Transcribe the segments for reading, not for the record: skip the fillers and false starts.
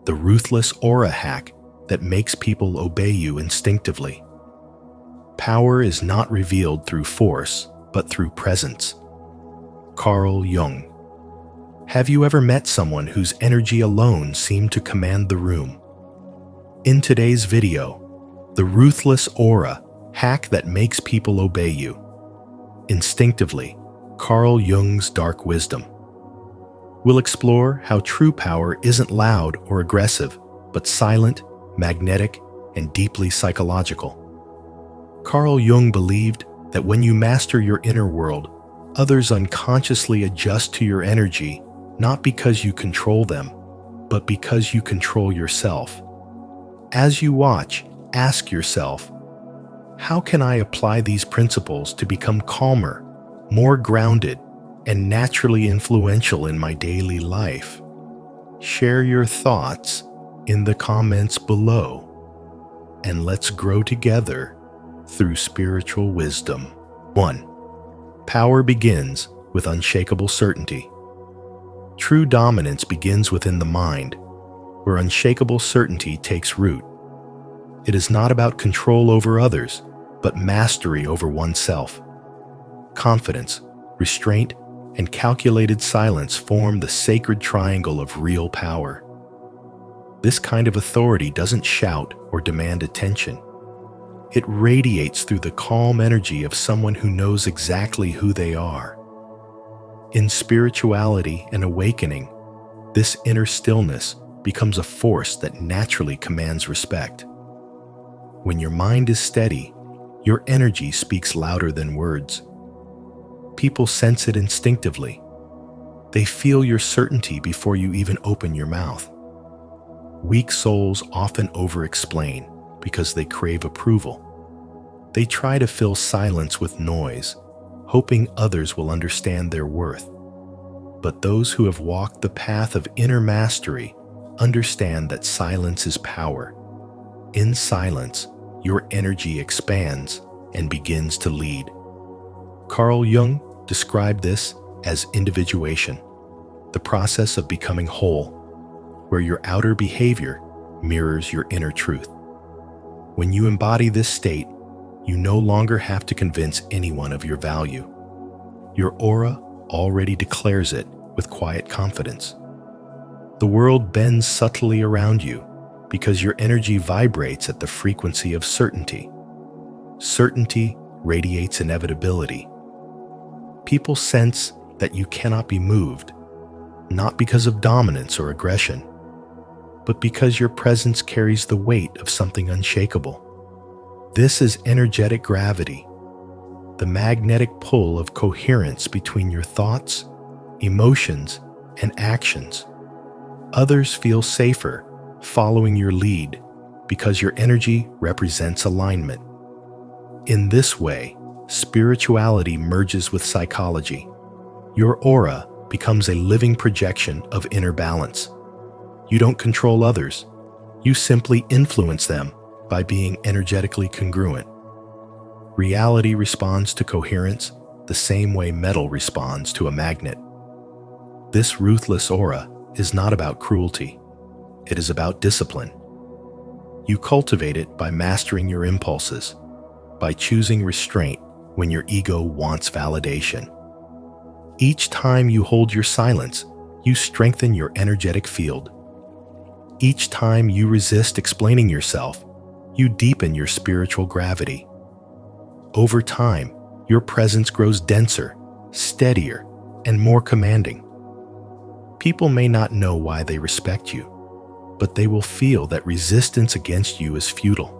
the ruthless aura hack that makes people obey you instinctively. Power is not revealed through force, but through presence. Carl Jung. Have you ever met someone whose energy alone seemed to command the room? In today's video, the ruthless aura hack that makes people obey you. Instinctively, Carl Jung's dark wisdom. We'll explore how true power isn't loud or aggressive, but silent, magnetic, and deeply psychological. Carl Jung believed that when you master your inner world, others unconsciously adjust to your energy, not because you control them, but because you control yourself. As you watch, ask yourself, how can I apply these principles to become calmer, more grounded, and naturally influential in my daily life? Share your thoughts in the comments below, and let's grow together through spiritual wisdom. 1. Power begins with unshakable certainty. True dominance begins within the mind, where unshakable certainty takes root. It is not about control over others, but mastery over oneself. Confidence, restraint, and calculated silence form the sacred triangle of real power. This kind of authority doesn't shout or demand attention. It radiates through the calm energy of someone who knows exactly who they are. In spirituality and awakening, this inner stillness becomes a force that naturally commands respect. When your mind is steady, your energy speaks louder than words. People sense it instinctively. They feel your certainty before you even open your mouth. Weak souls often over-explain because they crave approval. They try to fill silence with noise, hoping others will understand their worth. But those who have walked the path of inner mastery understand that silence is power. In silence, your energy expands and begins to lead. Carl Jung described this as individuation, the process of becoming whole, where your outer behavior mirrors your inner truth. When you embody this state, you no longer have to convince anyone of your value. Your aura already declares it with quiet confidence. The world bends subtly around you because your energy vibrates at the frequency of certainty. Certainty radiates inevitability. People sense that you cannot be moved, not because of dominance or aggression, but because your presence carries the weight of something unshakable. This is energetic gravity, the magnetic pull of coherence between your thoughts, emotions, and actions. Others feel safer following your lead because your energy represents alignment. In this way, spirituality merges with psychology. Your aura becomes a living projection of inner balance. You don't control others. You simply influence them by being energetically congruent. Reality responds to coherence the same way metal responds to a magnet. This ruthless aura is not about cruelty. It is about discipline. You cultivate it by mastering your impulses, by choosing restraint when your ego wants validation. Each time you hold your silence, you strengthen your energetic field. Each time you resist explaining yourself, you deepen your spiritual gravity. Over time, your presence grows denser, steadier, and more commanding. People may not know why they respect you, but they will feel that resistance against you is futile.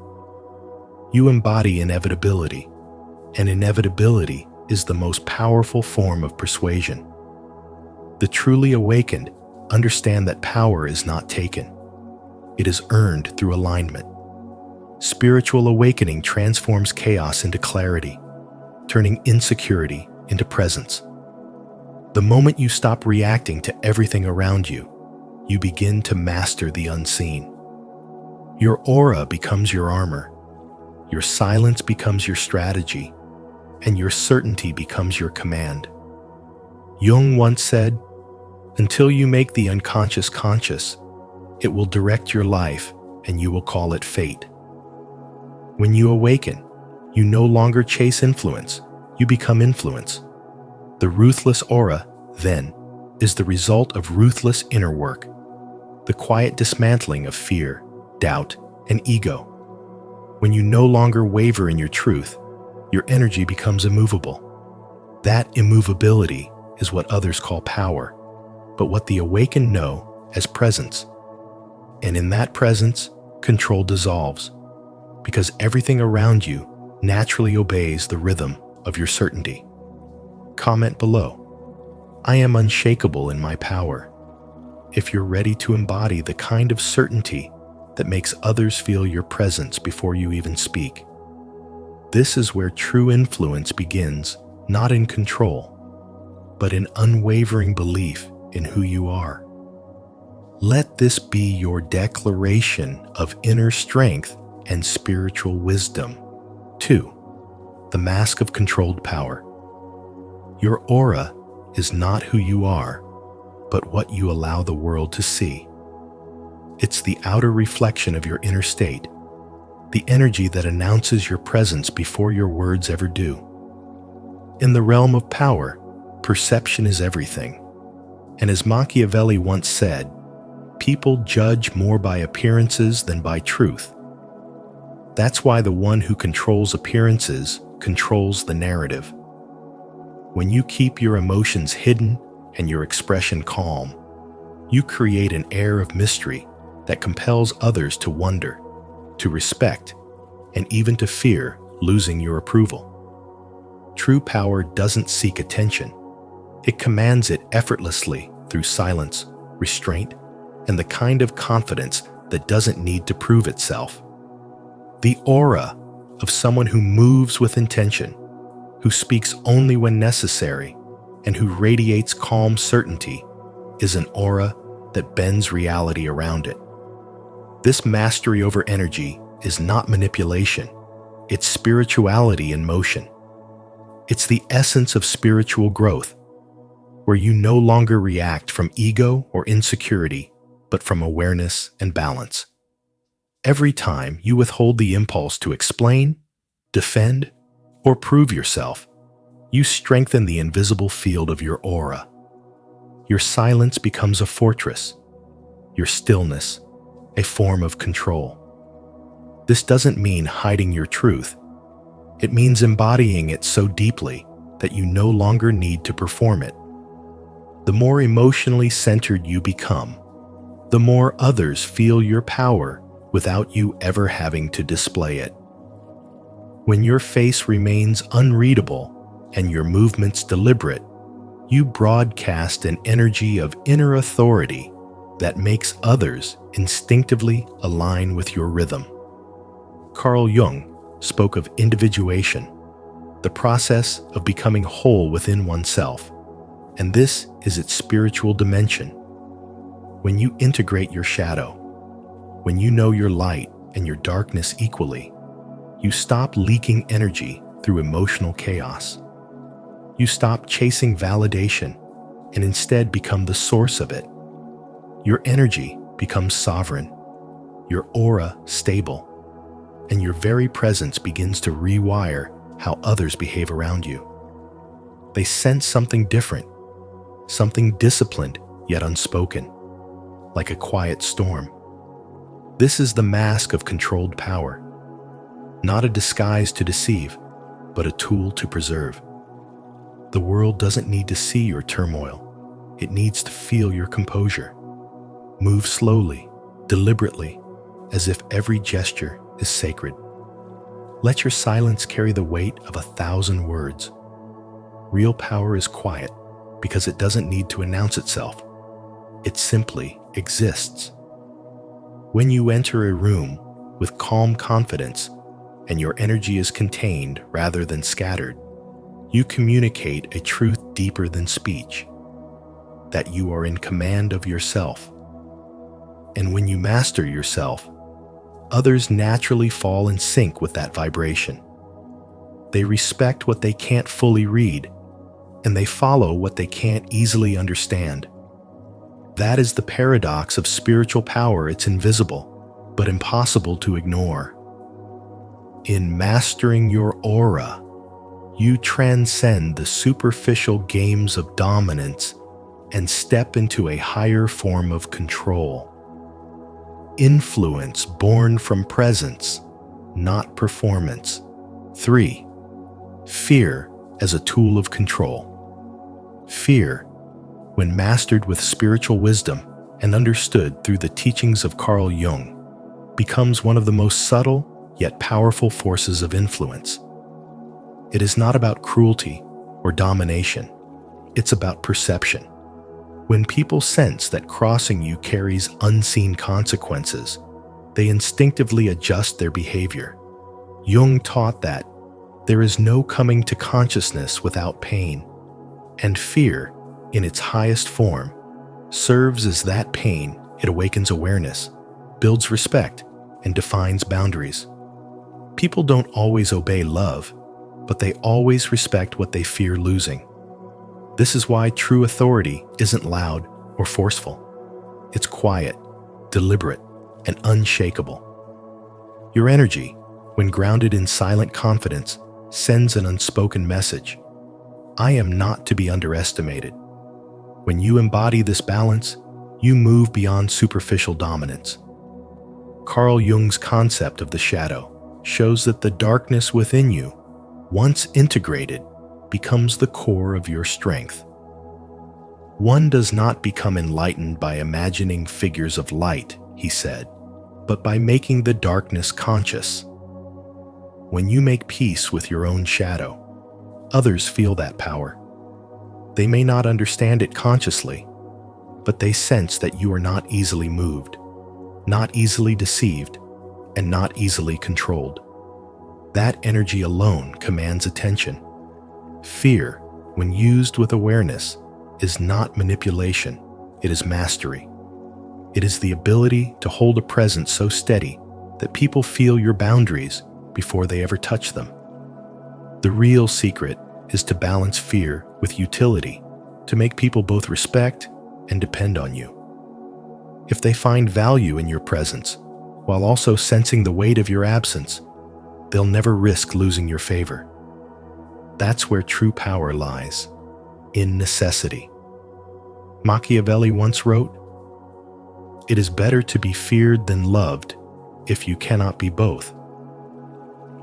You embody inevitability, and inevitability is the most powerful form of persuasion. The truly awakened understand that power is not taken. It is earned through alignment. Spiritual awakening transforms chaos into clarity, turning insecurity into presence. The moment you stop reacting to everything around you, you begin to master the unseen. Your aura becomes your armor, your silence becomes your strategy, and your certainty becomes your command. Jung once said, "Until you make the unconscious conscious, It will direct your life, and you will call it fate. When you awaken, you no longer chase influence, you become influence. The ruthless aura, then, is the result of ruthless inner work, the quiet dismantling of fear, doubt, and ego. When you no longer waver in your truth, your energy becomes immovable. That immovability is what others call power, but what the awakened know as presence. And in that presence, control dissolves, because everything around you naturally obeys the rhythm of your certainty. Comment below. I am unshakable in my power. If you're ready to embody the kind of certainty that makes others feel your presence before you even speak. This is where true influence begins, not in control, but in unwavering belief in who you are. Let this be your declaration of inner strength and spiritual wisdom. 2. The mask of controlled power. Your aura is not who you are, but what you allow the world to see. It's the outer reflection of your inner state, the energy that announces your presence before your words ever do. In the realm of power, perception is everything. And as Machiavelli once said, people judge more by appearances than by truth. That's why the one who controls appearances controls the narrative. When you keep your emotions hidden and your expression calm, you create an air of mystery that compels others to wonder, to respect, and even to fear losing your approval. True power doesn't seek attention. It commands it effortlessly through silence, restraint, and the kind of confidence that doesn't need to prove itself. The aura of someone who moves with intention, who speaks only when necessary, and who radiates calm certainty is an aura that bends reality around it. This mastery over energy is not manipulation, it's spirituality in motion. It's the essence of spiritual growth, where you no longer react from ego or insecurity, but from awareness and balance. Every time you withhold the impulse to explain, defend, or prove yourself, you strengthen the invisible field of your aura. Your silence becomes a fortress, your stillness a form of control. This doesn't mean hiding your truth. It means embodying it so deeply that you no longer need to perform it. The more emotionally centered you become, the more others feel your power without you ever having to display it. When your face remains unreadable and your movements deliberate, you broadcast an energy of inner authority that makes others instinctively align with your rhythm. Carl Jung spoke of individuation, the process of becoming whole within oneself, and this is its spiritual dimension. When you integrate your shadow, when you know your light and your darkness equally, you stop leaking energy through emotional chaos. You stop chasing validation and instead become the source of it. Your energy becomes sovereign, your aura stable, and your very presence begins to rewire how others behave around you. They sense something different, something disciplined yet unspoken, like a quiet storm. This is the mask of controlled power, not a disguise to deceive, but a tool to preserve. The world doesn't need to see your turmoil. It needs to feel your composure. Move slowly, deliberately, as if every gesture is sacred. Let your silence carry the weight of 1,000 words. Real power is quiet because it doesn't need to announce itself. It simply exists. When you enter a room with calm confidence and your energy is contained rather than scattered, you communicate a truth deeper than speech, that you are in command of yourself. And when you master yourself, others naturally fall in sync with that vibration. They respect what they can't fully read, and they follow what they can't easily understand. That is the paradox of spiritual power. It's invisible, but impossible to ignore. In mastering your aura, you transcend the superficial games of dominance and step into a higher form of control. Influence born from presence, not performance. 3. Fear as a tool of control. Fear, when mastered with spiritual wisdom and understood through the teachings of Carl Jung, becomes one of the most subtle yet powerful forces of influence. It is not about cruelty or domination. It's about perception. When people sense that crossing you carries unseen consequences, they instinctively adjust their behavior. Jung taught that there is no coming to consciousness without pain, and fear, in its highest form, serves as that pain. It awakens awareness, builds respect, and defines boundaries. People don't always obey love, but they always respect what they fear losing. This is why true authority isn't loud or forceful. It's quiet, deliberate, and unshakable. Your energy, when grounded in silent confidence, sends an unspoken message. I am not to be underestimated. When you embody this balance, you move beyond superficial dominance. Carl Jung's concept of the shadow shows that the darkness within you, once integrated, becomes the core of your strength. One does not become enlightened by imagining figures of light, he said, but by making the darkness conscious. When you make peace with your own shadow, others feel that power. They may not understand it consciously, but they sense that you are not easily moved, not easily deceived, and not easily controlled. That energy alone commands attention. Fear, when used with awareness, is not manipulation, it is mastery. It is the ability to hold a presence so steady that people feel your boundaries before they ever touch them. The real secret is to balance fear with utility, to make people both respect and depend on you. If they find value in your presence, while also sensing the weight of your absence, they'll never risk losing your favor. That's where true power lies, in necessity. Machiavelli once wrote, "It is better to be feared than loved if you cannot be both."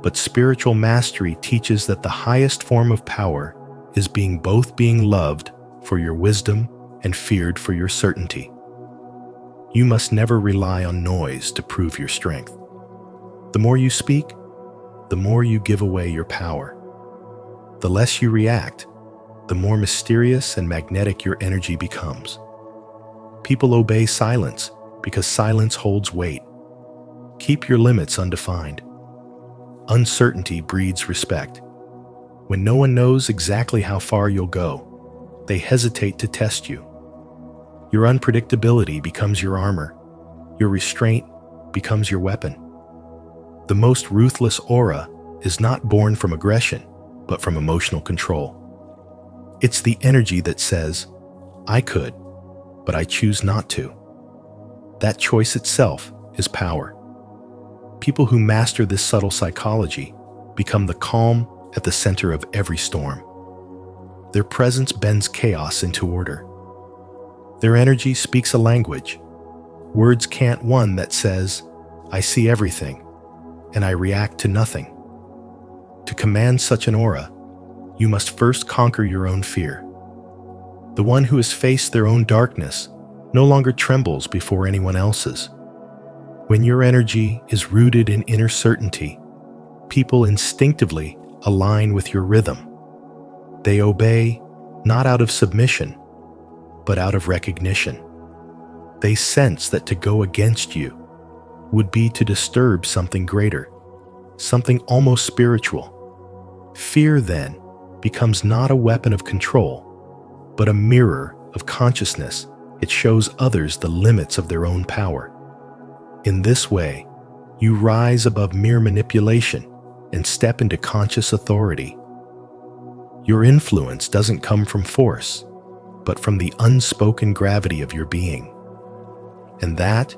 But spiritual mastery teaches that the highest form of power is being loved for your wisdom and feared for your certainty. You must never rely on noise to prove your strength. The more you speak, the more you give away your power. The less you react, the more mysterious and magnetic your energy becomes. People obey silence because silence holds weight. Keep your limits undefined. Uncertainty breeds respect. When no one knows exactly how far you'll go, they hesitate to test you. Your unpredictability becomes your armor. Your restraint becomes your weapon. The most ruthless aura is not born from aggression, but from emotional control. It's the energy that says, I could, but I choose not to. That choice itself is power. People who master this subtle psychology become the calm at the center of every storm. Their presence bends chaos into order. Their energy speaks a language. Words can't one that says, I see everything, and I react to nothing. To command such an aura, you must first conquer your own fear. The one who has faced their own darkness no longer trembles before anyone else's. When your energy is rooted in inner certainty, people instinctively align with your rhythm. They obey not out of submission, but out of recognition. They sense that to go against you would be to disturb something greater, something almost spiritual. Fear, then, becomes not a weapon of control, but a mirror of consciousness. It shows others the limits of their own power. In this way, you rise above mere manipulation and step into conscious authority. Your influence doesn't come from force. but from the unspoken gravity of your being. And that,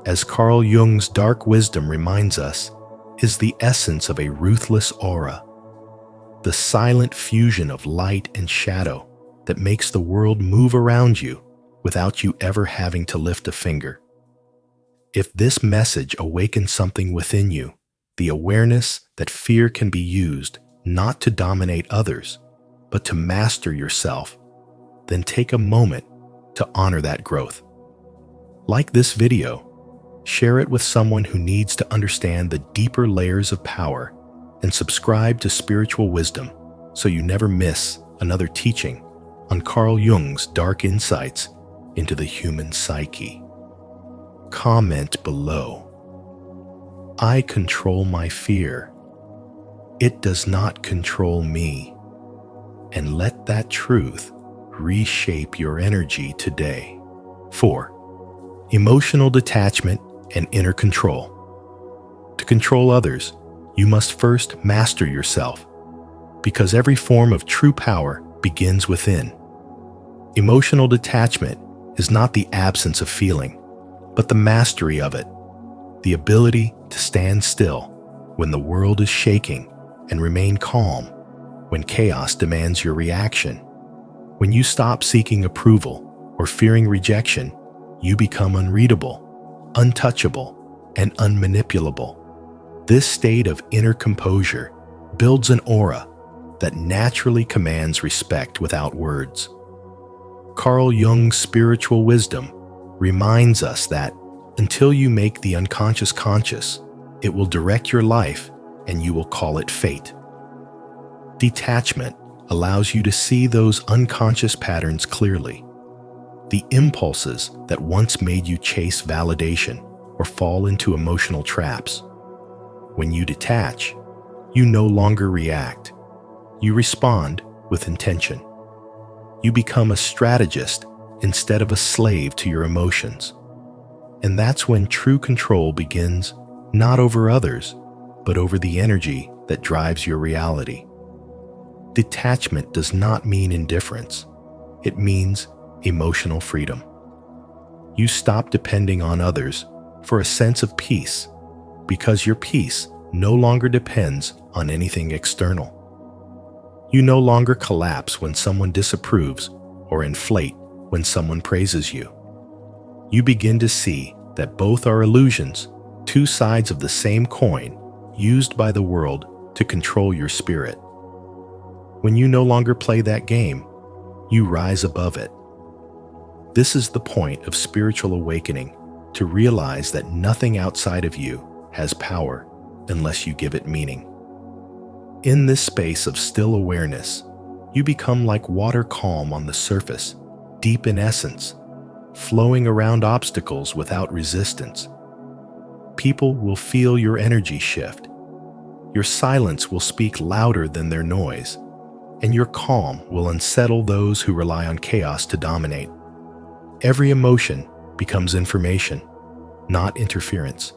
as Carl Jung's dark wisdom reminds us, is the essence of a ruthless aura, the silent fusion of light and shadow that makes the world move around you without you ever having to lift a finger. If this message awakens something within you, the awareness that fear can be used not to dominate others, but to master yourself, then take a moment to honor that growth. Like this video, share it with someone who needs to understand the deeper layers of power, and subscribe to Spiritual Wisdom so you never miss another teaching on Carl Jung's dark insights into the human psyche. Comment below. I control my fear. It does not control me. And let that truth reshape your energy today. 4. Emotional detachment and inner control. To control others, you must first master yourself, because every form of true power begins within. Emotional detachment is not the absence of feeling, but the mastery of it, the ability to stand still when the world is shaking and remain calm when chaos demands your reaction. When you stop seeking approval or fearing rejection, you become unreadable, untouchable, and unmanipulable. This state of inner composure builds an aura that naturally commands respect without words. Carl Jung's spiritual wisdom reminds us that until you make the unconscious conscious, it will direct your life and you will call it fate. Detachment allows you to see those unconscious patterns clearly, the impulses that once made you chase validation or fall into emotional traps. When you detach, you no longer react. You respond with intention. You become a strategist instead of a slave to your emotions. And that's when true control begins, not over others, but over the energy that drives your reality. Detachment does not mean indifference. It means emotional freedom. You stop depending on others for a sense of peace, because your peace no longer depends on anything external. You no longer collapse when someone disapproves or inflate when someone praises you. You begin to see that both are illusions, two sides of the same coin used by the world to control your spirit. When you no longer play that game, you rise above it. This is the point of spiritual awakening, to realize that nothing outside of you has power unless you give it meaning. In this space of still awareness, you become like water calm on the surface, deep in essence, flowing around obstacles without resistance. People will feel your energy shift. Your silence will speak louder than their noise, and your calm will unsettle those who rely on chaos to dominate. Every emotion becomes information, not interference.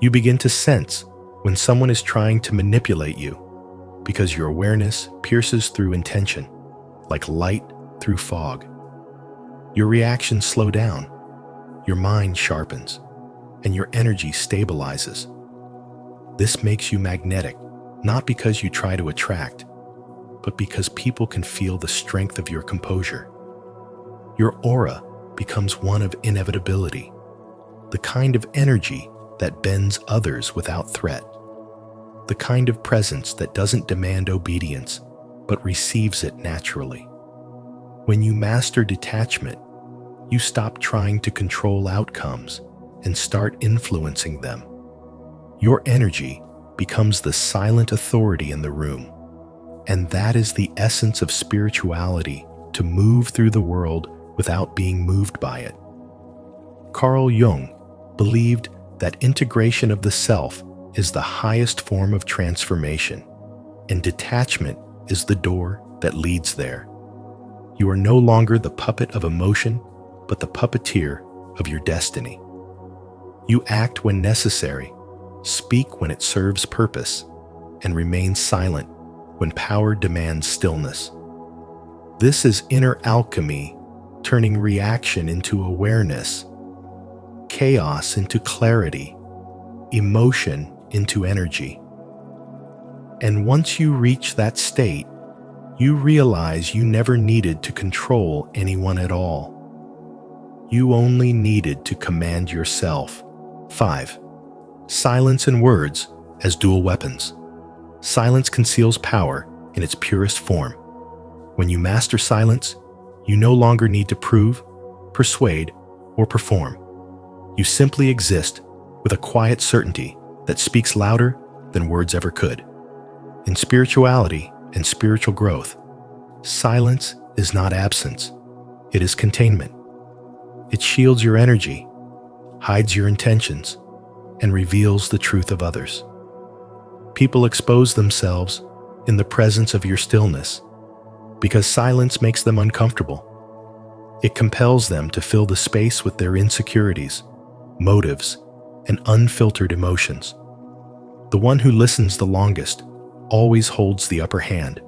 You begin to sense when someone is trying to manipulate you, because your awareness pierces through intention, like light through fog. Your reactions slow down, your mind sharpens, and your energy stabilizes. This makes you magnetic, not because you try to attract, but because people can feel the strength of your composure. Your aura becomes one of inevitability, the kind of energy that bends others without threat, the kind of presence that doesn't demand obedience, but receives it naturally. When you master detachment, you stop trying to control outcomes and start influencing them. Your energy becomes the silent authority in the room, and that is the essence of spirituality, to move through the world without being moved by it. Carl Jung believed that integration of the self is the highest form of transformation, and detachment is the door that leads there. You are no longer the puppet of emotion, but the puppeteer of your destiny. You act when necessary, speak when it serves purpose, and remain silent when power demands stillness. This is inner alchemy, turning reaction into awareness, chaos into clarity, emotion into energy. And once you reach that state, you realize you never needed to control anyone at all. You only needed to command yourself. 5. Silence and words as dual weapons. Silence conceals power in its purest form. When you master silence, you no longer need to prove, persuade, or perform. You simply exist with a quiet certainty that speaks louder than words ever could. In spirituality and spiritual growth, silence is not absence, it is containment. It shields your energy, hides your intentions, and reveals the truth of others. People expose themselves in the presence of your stillness because silence makes them uncomfortable. It compels them to fill the space with their insecurities, motives, and unfiltered emotions. The one who listens the longest always holds the upper hand.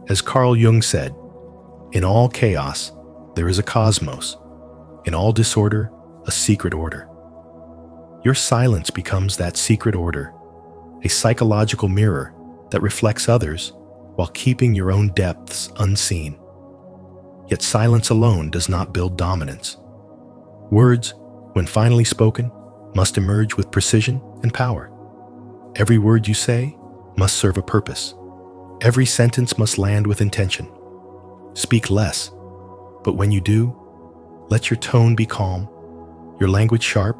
As Carl Jung said, "In all chaos, there is a cosmos. In all disorder, a secret order." Your silence becomes that secret order, a psychological mirror that reflects others while keeping your own depths unseen. Yet silence alone does not build dominance. Words, when finally spoken, must emerge with precision and power. Every word you say must serve a purpose. Every sentence must land with intention. Speak less, but when you do, let your tone be calm, your language sharp,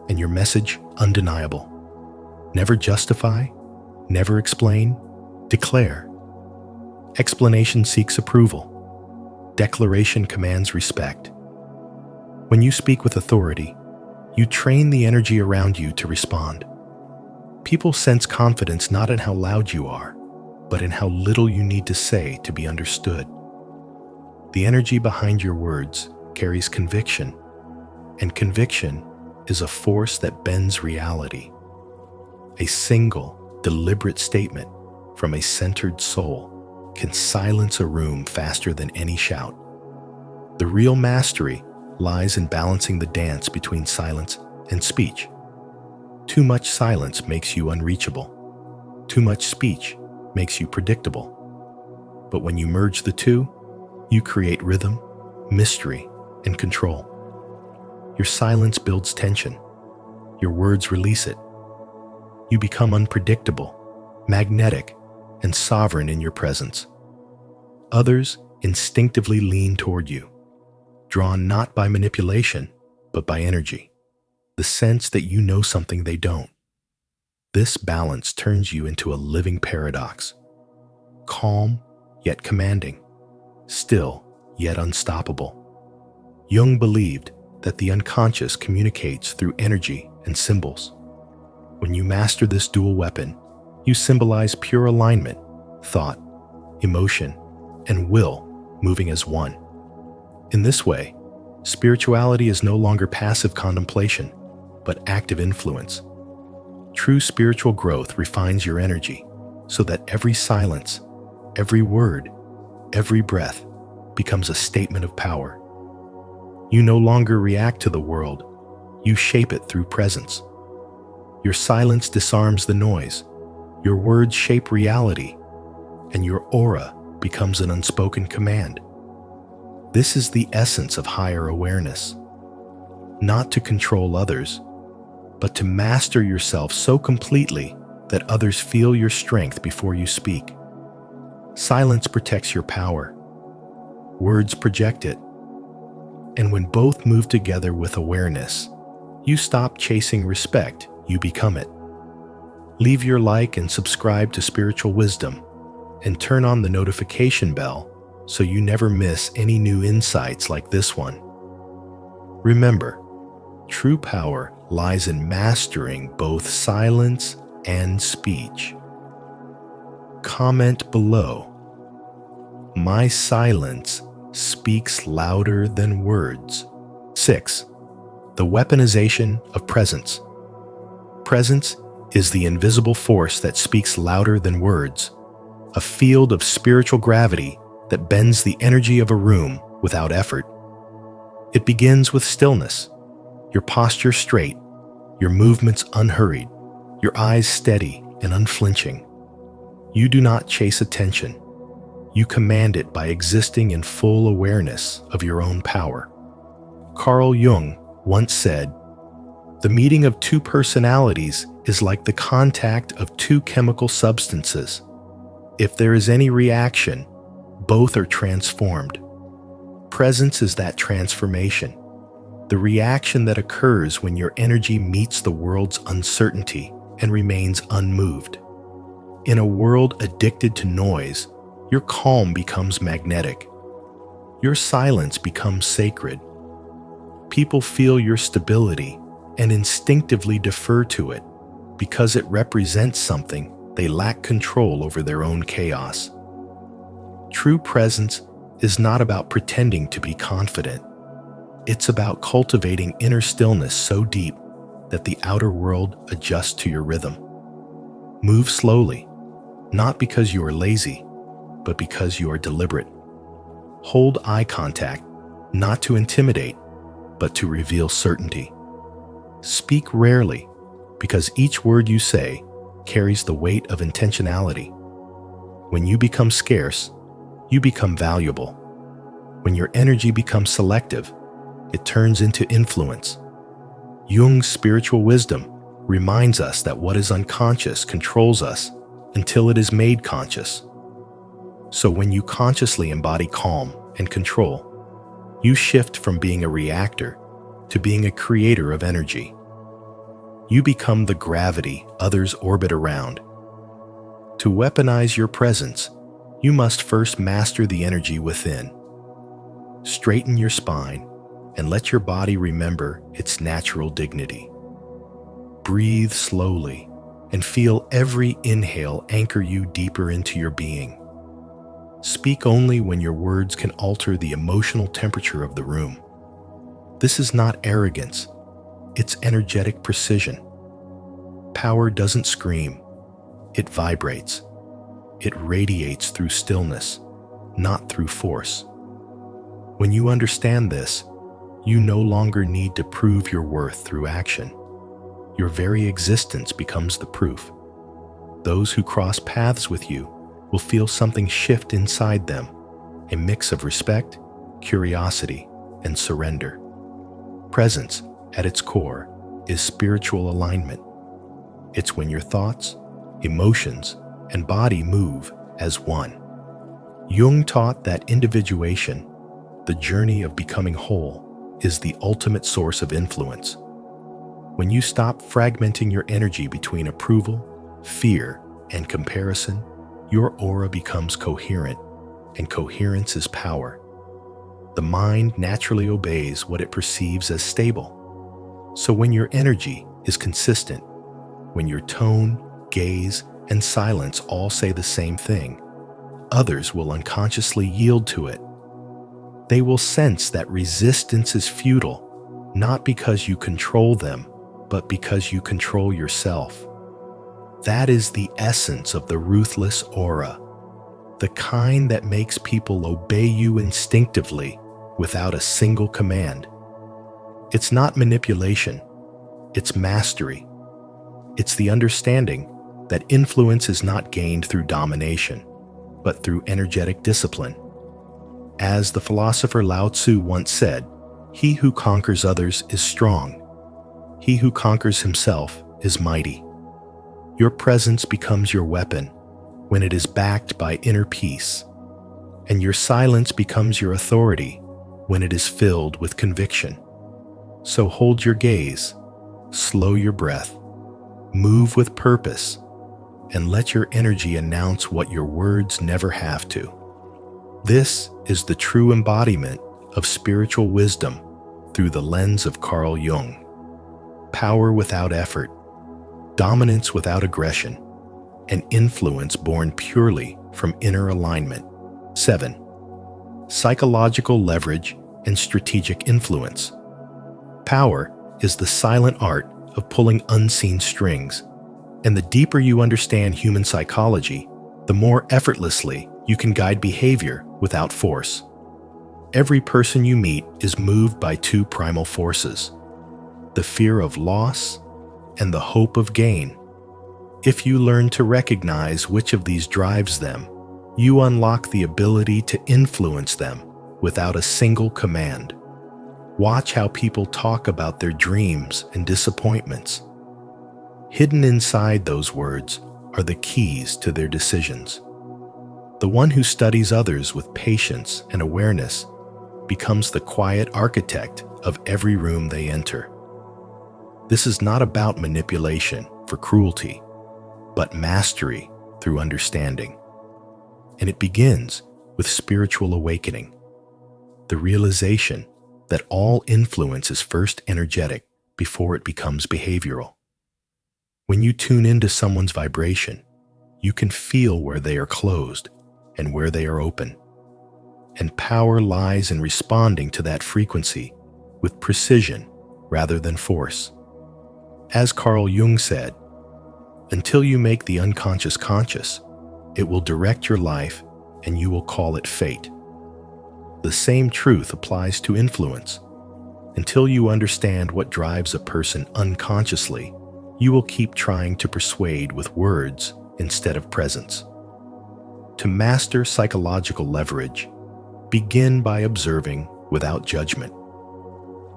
and your message undeniable. Never justify, never explain, declare. Explanation seeks approval. Declaration commands respect. When you speak with authority, you train the energy around you to respond. People sense confidence not in how loud you are, but in how little you need to say to be understood. The energy behind your words carries conviction, and conviction is a force that bends reality. A single, deliberate statement from a centered soul can silence a room faster than any shout. The real mastery lies in balancing the dance between silence and speech. Too much silence makes you unreachable. Too much speech makes you predictable. But when you merge the two, you create rhythm, mystery, and control. Your silence builds tension. Your words release it. You become unpredictable, magnetic, and sovereign in your presence. Others instinctively lean toward you, drawn not by manipulation, but by energy, the sense that you know something they don't. This balance turns you into a living paradox, calm yet commanding, still yet unstoppable. Jung believed that the unconscious communicates through energy and symbols. When you master this dual weapon, you symbolize pure alignment, thought, emotion, and will moving as one. In this way, spirituality is no longer passive contemplation, but active influence. True spiritual growth refines your energy so that every silence, every word, every breath becomes a statement of power. You no longer react to the world, you shape it through presence. Your silence disarms the noise, your words shape reality, and your aura becomes an unspoken command. This is the essence of higher awareness. Not to control others, but to master yourself so completely that others feel your strength before you speak. Silence protects your power. Words project it. And when both move together with awareness, you stop chasing respect, you become it. Leave your like and subscribe to Spiritual Wisdom, and turn on the notification bell so you never miss any new insights like this one. Remember, true power lies in mastering both silence and speech. Comment below. My silence speaks louder than words. 6. The weaponization of presence. Presence is the invisible force that speaks louder than words, a field of spiritual gravity that bends the energy of a room without effort. It begins with stillness, your posture straight, your movements unhurried, your eyes steady and unflinching. You do not chase attention. You command it by existing in full awareness of your own power. Carl Jung once said, "The meeting of two personalities is like the contact of two chemical substances. If there is any reaction, both are transformed." Presence is that transformation, the reaction that occurs when your energy meets the world's uncertainty and remains unmoved. In a world addicted to noise, your calm becomes magnetic. Your silence becomes sacred. People feel your stability and instinctively defer to it because it represents something they lack control over their own chaos. True presence is not about pretending to be confident. It's about cultivating inner stillness so deep that the outer world adjusts to your rhythm. Move slowly, not because you are lazy, but because you are deliberate. Hold eye contact, not to intimidate, but to reveal certainty. Speak rarely, because each word you say carries the weight of intentionality. When you become scarce, you become valuable. When your energy becomes selective, it turns into influence. Jung's spiritual wisdom reminds us that what is unconscious controls us until it is made conscious. So when you consciously embody calm and control, you shift from being a reactor to being a creator of energy. You become the gravity others orbit around. To weaponize your presence, you must first master the energy within. Straighten your spine and let your body remember its natural dignity. Breathe slowly and feel every inhale anchor you deeper into your being. Speak only when your words can alter the emotional temperature of the room. This is not arrogance, it's energetic precision. Power doesn't scream, it vibrates. It radiates through stillness, not through force. When you understand this, you no longer need to prove your worth through action. Your very existence becomes the proof. Those who cross paths with you will feel something shift inside them, a mix of respect, curiosity, and surrender. Presence, at its core, is spiritual alignment. It's when your thoughts, emotions, and body move as one. Jung taught that individuation, the journey of becoming whole, is the ultimate source of influence. When you stop fragmenting your energy between approval, fear, and comparison, your aura becomes coherent, and coherence is power. The mind naturally obeys what it perceives as stable. So when your energy is consistent, when your tone, gaze, and silence all say the same thing, others will unconsciously yield to it. They will sense that resistance is futile, not because you control them, but because you control yourself. That is the essence of the ruthless aura, the kind that makes people obey you instinctively without a single command. It's not manipulation, it's mastery. It's the understanding that influence is not gained through domination, but through energetic discipline. As the philosopher Lao Tzu once said, "He who conquers others is strong. He who conquers himself is mighty." Your presence becomes your weapon when it is backed by inner peace, and your silence becomes your authority when it is filled with conviction. So hold your gaze, slow your breath, move with purpose, and let your energy announce what your words never have to. This is the true embodiment of spiritual wisdom through the lens of Carl Jung. Power without effort, dominance without aggression, and influence born purely from inner alignment. 7. Psychological leverage and strategic influence. Power is the silent art of pulling unseen strings, and the deeper you understand human psychology, the more effortlessly You can guide behavior without force. Every person you meet is moved by two primal forces: the fear of loss and the hope of gain. If you learn to recognize which of these drives them, you unlock the ability to influence them without a single command. Watch how people talk about their dreams and disappointments. Hidden inside those words are the keys to their decisions. The one who studies others with patience and awareness becomes the quiet architect of every room they enter. This is not about manipulation for cruelty, but mastery through understanding. And it begins with spiritual awakening, the realization that all influence is first energetic before it becomes behavioral. When you tune into someone's vibration, you can feel where they are closed and where they are open. And power lies in responding to that frequency with precision rather than force. As Carl Jung said, until you make the unconscious conscious, it will direct your life and you will call it fate. The same truth applies to influence. Until you understand what drives a person unconsciously, you will keep trying to persuade with words instead of presence. To master psychological leverage, begin by observing without judgment.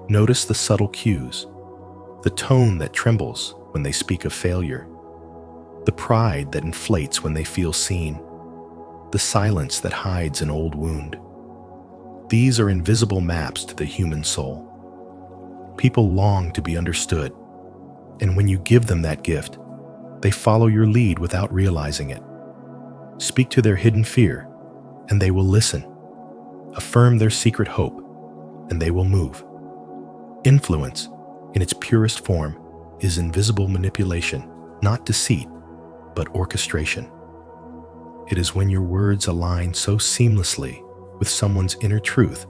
Notice the subtle cues, the tone that trembles when they speak of failure, the pride that inflates when they feel seen, the silence that hides an old wound. These are invisible maps to the human soul. People long to be understood, and when you give them that gift, they follow your lead without realizing it. Speak to their hidden fear, and they will listen. Affirm their secret hope, and they will move. Influence, in its purest form, is invisible manipulation, not deceit, but orchestration. It is when your words align so seamlessly with someone's inner truth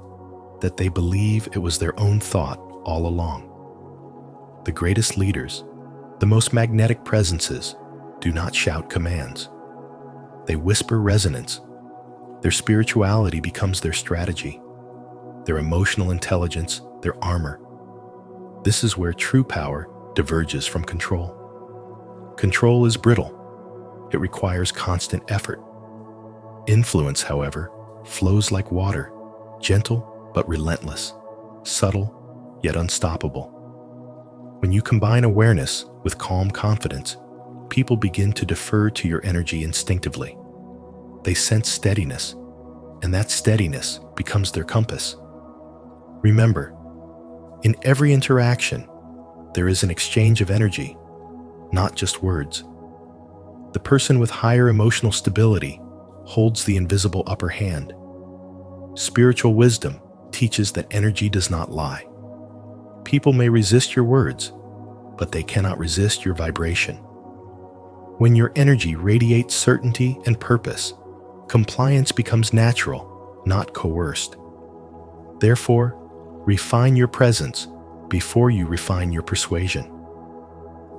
that they believe it was their own thought all along. The greatest leaders, the most magnetic presences, do not shout commands. They whisper resonance. Their spirituality becomes their strategy, their emotional intelligence, their armor. This is where true power diverges from control. Control is brittle. It requires constant effort. Influence, however, flows like water, gentle but relentless, subtle yet unstoppable. When you combine awareness with calm confidence, people begin to defer to your energy instinctively. They sense steadiness, and that steadiness becomes their compass. Remember, in every interaction, there is an exchange of energy, not just words. The person with higher emotional stability holds the invisible upper hand. Spiritual wisdom teaches that energy does not lie. People may resist your words, but they cannot resist your vibration. When your energy radiates certainty and purpose, compliance becomes natural, not coerced. Therefore, refine your presence before you refine your persuasion.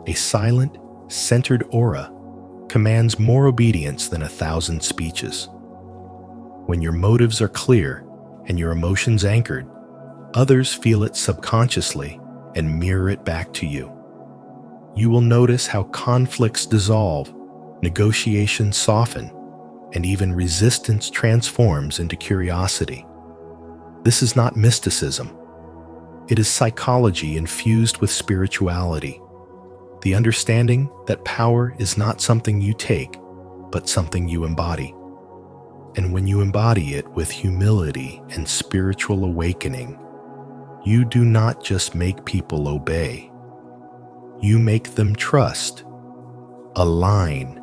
A silent, centered aura commands more obedience than 1,000 speeches. When your motives are clear and your emotions anchored, others feel it subconsciously and mirror it back to you. You will notice how conflicts dissolve, negotiations soften, and even resistance transforms into curiosity. This is not mysticism. It is psychology infused with spirituality. The understanding that power is not something you take, but something you embody. And when you embody it with humility and spiritual awakening, you do not just make people obey. You make them trust, align,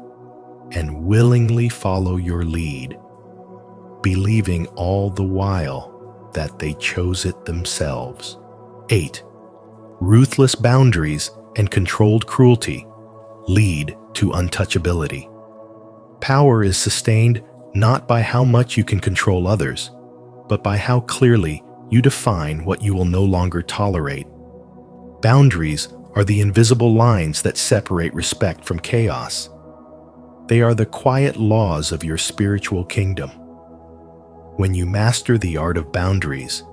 and willingly follow your lead, believing all the while that they chose it themselves. 8. Ruthless boundaries and controlled cruelty lead to untouchability. Power is sustained not by how much you can control others, but by how clearly you define what you will no longer tolerate. Boundaries are the invisible lines that separate respect from chaos. They are the quiet laws of your spiritual kingdom. When you master the art of boundaries,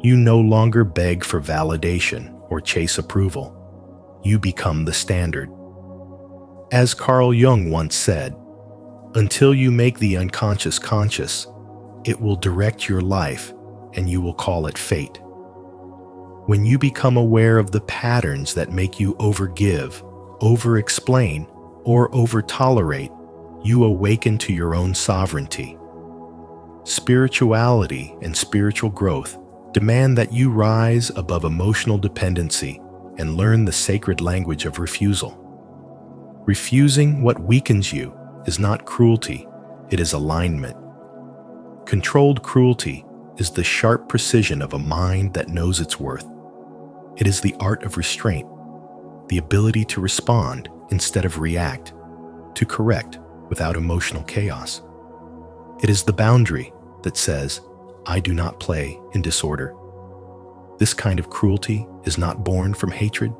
you no longer beg for validation or chase approval. You become the standard. As Carl Jung once said, "Until you make the unconscious conscious, it will direct your life and you will call it fate." When you become aware of the patterns that make you overgive, over-explain, or over-tolerate, you awaken to your own sovereignty. Spirituality and spiritual growth demand that you rise above emotional dependency and learn the sacred language of refusal. Refusing what weakens you is not cruelty, it is alignment. Controlled cruelty is the sharp precision of a mind that knows its worth. It is the art of restraint, the ability to respond instead of react, to correct without emotional chaos. It is the boundary that says, "I do not play in disorder." This kind of cruelty is not born from hatred,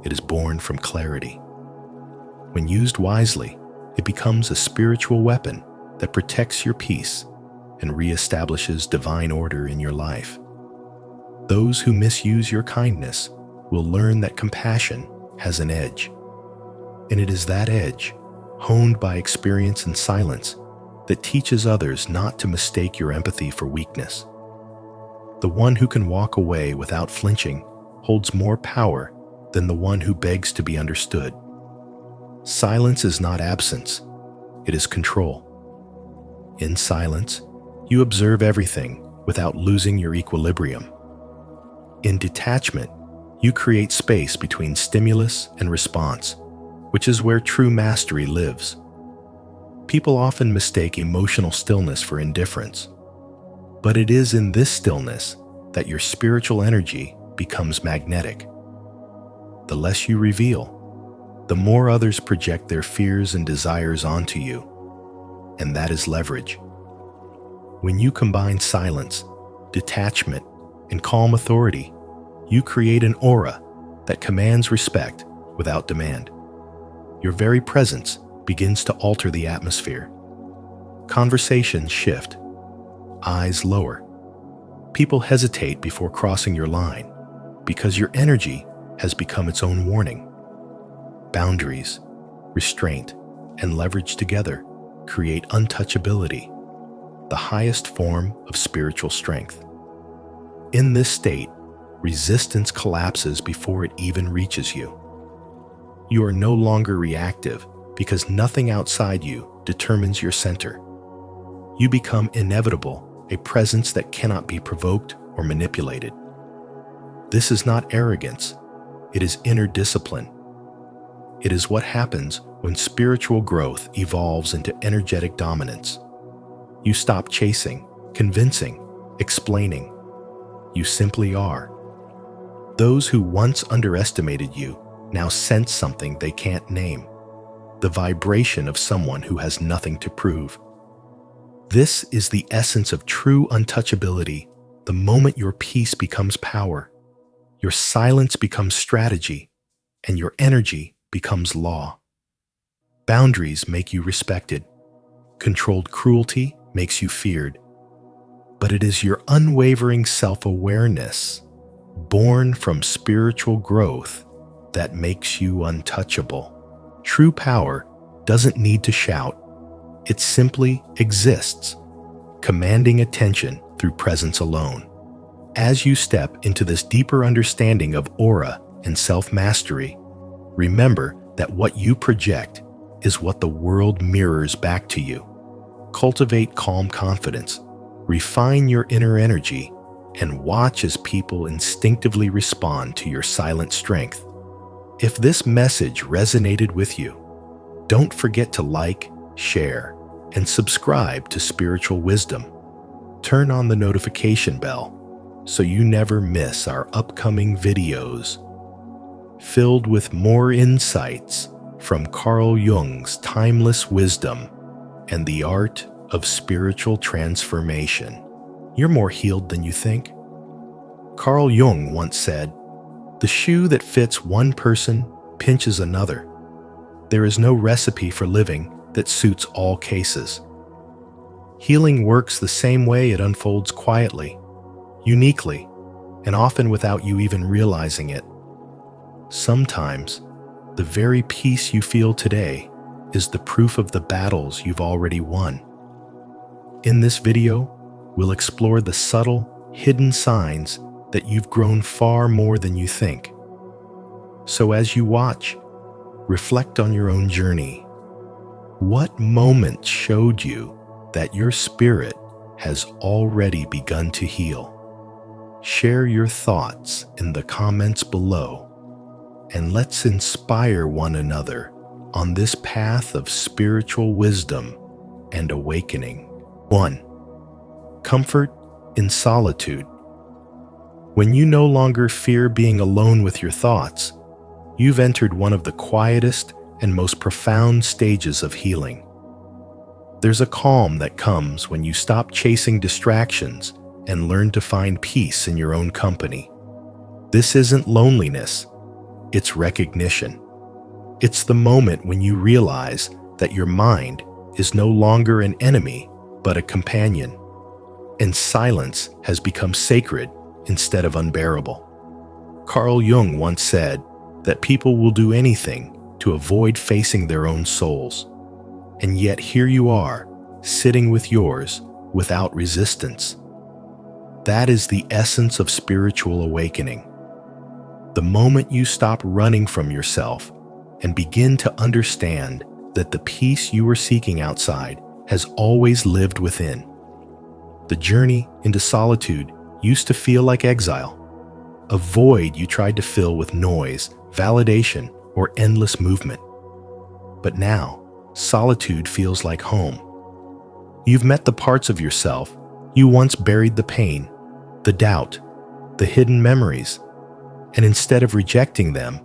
it is born from clarity. When used wisely, it becomes a spiritual weapon that protects your peace and reestablishes divine order in your life. Those who misuse your kindness will learn that compassion has an edge. And it is that edge, honed by experience and silence, that teaches others not to mistake your empathy for weakness. The one who can walk away without flinching holds more power than the one who begs to be understood. Silence is not absence, it is control. In silence, you observe everything without losing your equilibrium. In detachment, you create space between stimulus and response, which is where true mastery lives. People often mistake emotional stillness for indifference, but it is in this stillness that your spiritual energy becomes magnetic. The less you reveal, the more others project their fears and desires onto you, and that is leverage. When you combine silence, detachment, and calm authority, you create an aura that commands respect without demand. Your very presence begins to alter the atmosphere. Conversations shift, eyes lower. People hesitate before crossing your line because your energy has become its own warning. Boundaries, restraint, and leverage together create untouchability, the highest form of spiritual strength. In this state, resistance collapses before it even reaches you. You are no longer reactive because nothing outside you determines your center. You become inevitable, a presence that cannot be provoked or manipulated. This is not arrogance, it is inner discipline. It is what happens when spiritual growth evolves into energetic dominance. You stop chasing, convincing, explaining. You simply are. Those who once underestimated you now sense something they can't name, the vibration of someone who has nothing to prove. This is the essence of true untouchability, the moment your peace becomes power, your silence becomes strategy, and your energy becomes law. Boundaries make you respected. Controlled cruelty makes you feared. But it is your unwavering self-awareness, born from spiritual growth, that makes you untouchable. True power doesn't need to shout. It simply exists, commanding attention through presence alone. As you step into this deeper understanding of aura and self-mastery, remember that what you project is what the world mirrors back to you. Cultivate calm confidence, refine your inner energy, and watch as people instinctively respond to your silent strength. If this message resonated with you, don't forget to like, share, and subscribe to Spiritual Wisdom. Turn on the notification bell so you never miss our upcoming videos, filled with more insights from Carl Jung's timeless wisdom and the art of spiritual transformation. You're more healed than you think. Carl Jung once said, "The shoe that fits one person pinches another." There is no recipe for living that suits all cases. Healing works the same way. It unfolds quietly, uniquely, and often without you even realizing it. Sometimes, the very peace you feel today is the proof of the battles you've already won. In this video, we'll explore the subtle, hidden signs that you've grown far more than you think. So as you watch, reflect on your own journey. What moment showed you that your spirit has already begun to heal? Share your thoughts in the comments below, and let's inspire one another on this path of spiritual wisdom and awakening. 1. Comfort in solitude. When you no longer fear being alone with your thoughts, you've entered one of the quietest and most profound stages of healing. There's a calm that comes when you stop chasing distractions and learn to find peace in your own company. This isn't loneliness, it's recognition. It's the moment when you realize that your mind is no longer an enemy, but a companion, and silence has become sacred instead of unbearable. Carl Jung once said that people will do anything to avoid facing their own souls, and yet here you are, sitting with yours without resistance. That is the essence of spiritual awakening. The moment you stop running from yourself and begin to understand that the peace you were seeking outside has always lived within. The journey into solitude used to feel like exile, a void you tried to fill with noise, validation, or endless movement. But now, solitude feels like home. You've met the parts of yourself you once buried: the pain, the doubt, the hidden memories, and instead of rejecting them,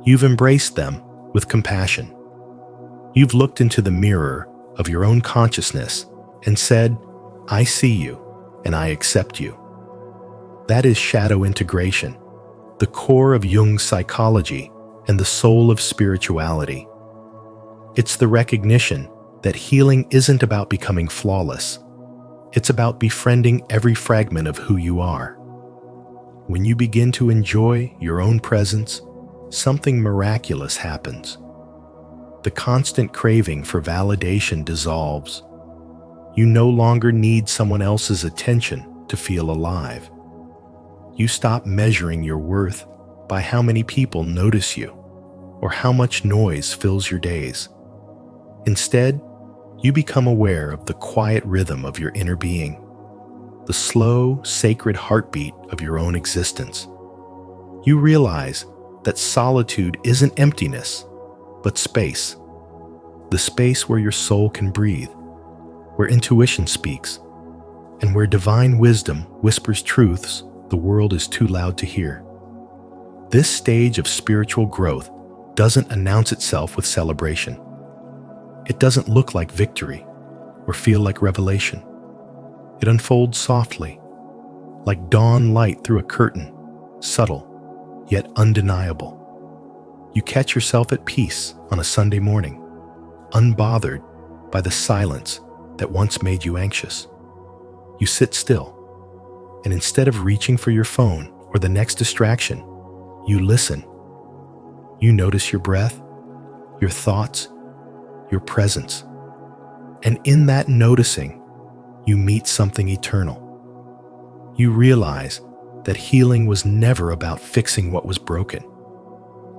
you've embraced them with compassion. You've looked into the mirror of your own consciousness and said, "I see you and I accept you." That is shadow integration, the core of Jung's psychology and the soul of spirituality. It's the recognition that healing isn't about becoming flawless. It's about befriending every fragment of who you are. When you begin to enjoy your own presence, something miraculous happens. The constant craving for validation dissolves. You no longer need someone else's attention to feel alive. You stop measuring your worth by how many people notice you or how much noise fills your days. Instead, you become aware of the quiet rhythm of your inner being, the slow, sacred heartbeat of your own existence. You realize that solitude isn't emptiness, but space. The space where your soul can breathe, where intuition speaks, and where divine wisdom whispers truths the world is too loud to hear. This stage of spiritual growth doesn't announce itself with celebration. It doesn't look like victory or feel like revelation. It unfolds softly, like dawn light through a curtain, subtle, yet undeniable. You catch yourself at peace on a Sunday morning, unbothered by the silence that once made you anxious. You sit still, and instead of reaching for your phone or the next distraction, you listen. You notice your breath, your thoughts, your presence. And in that noticing, you meet something eternal. You realize that healing was never about fixing what was broken.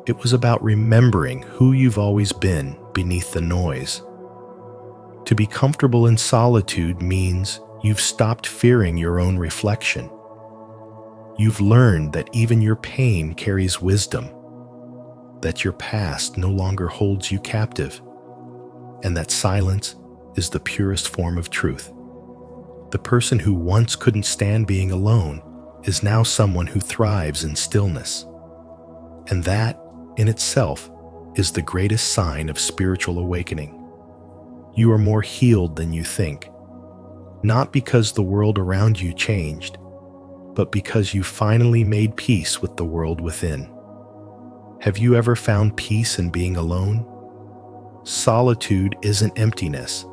It was about remembering who you've always been beneath the noise. To be comfortable in solitude means you've stopped fearing your own reflection. You've learned that even your pain carries wisdom, that your past no longer holds you captive, and that silence is the purest form of truth. The person who once couldn't stand being alone is now someone who thrives in stillness. And that, in itself, is the greatest sign of spiritual awakening. You are more healed than you think, not because the world around you changed, but because you finally made peace with the world within. Have you ever found peace in being alone? Solitude isn't emptiness.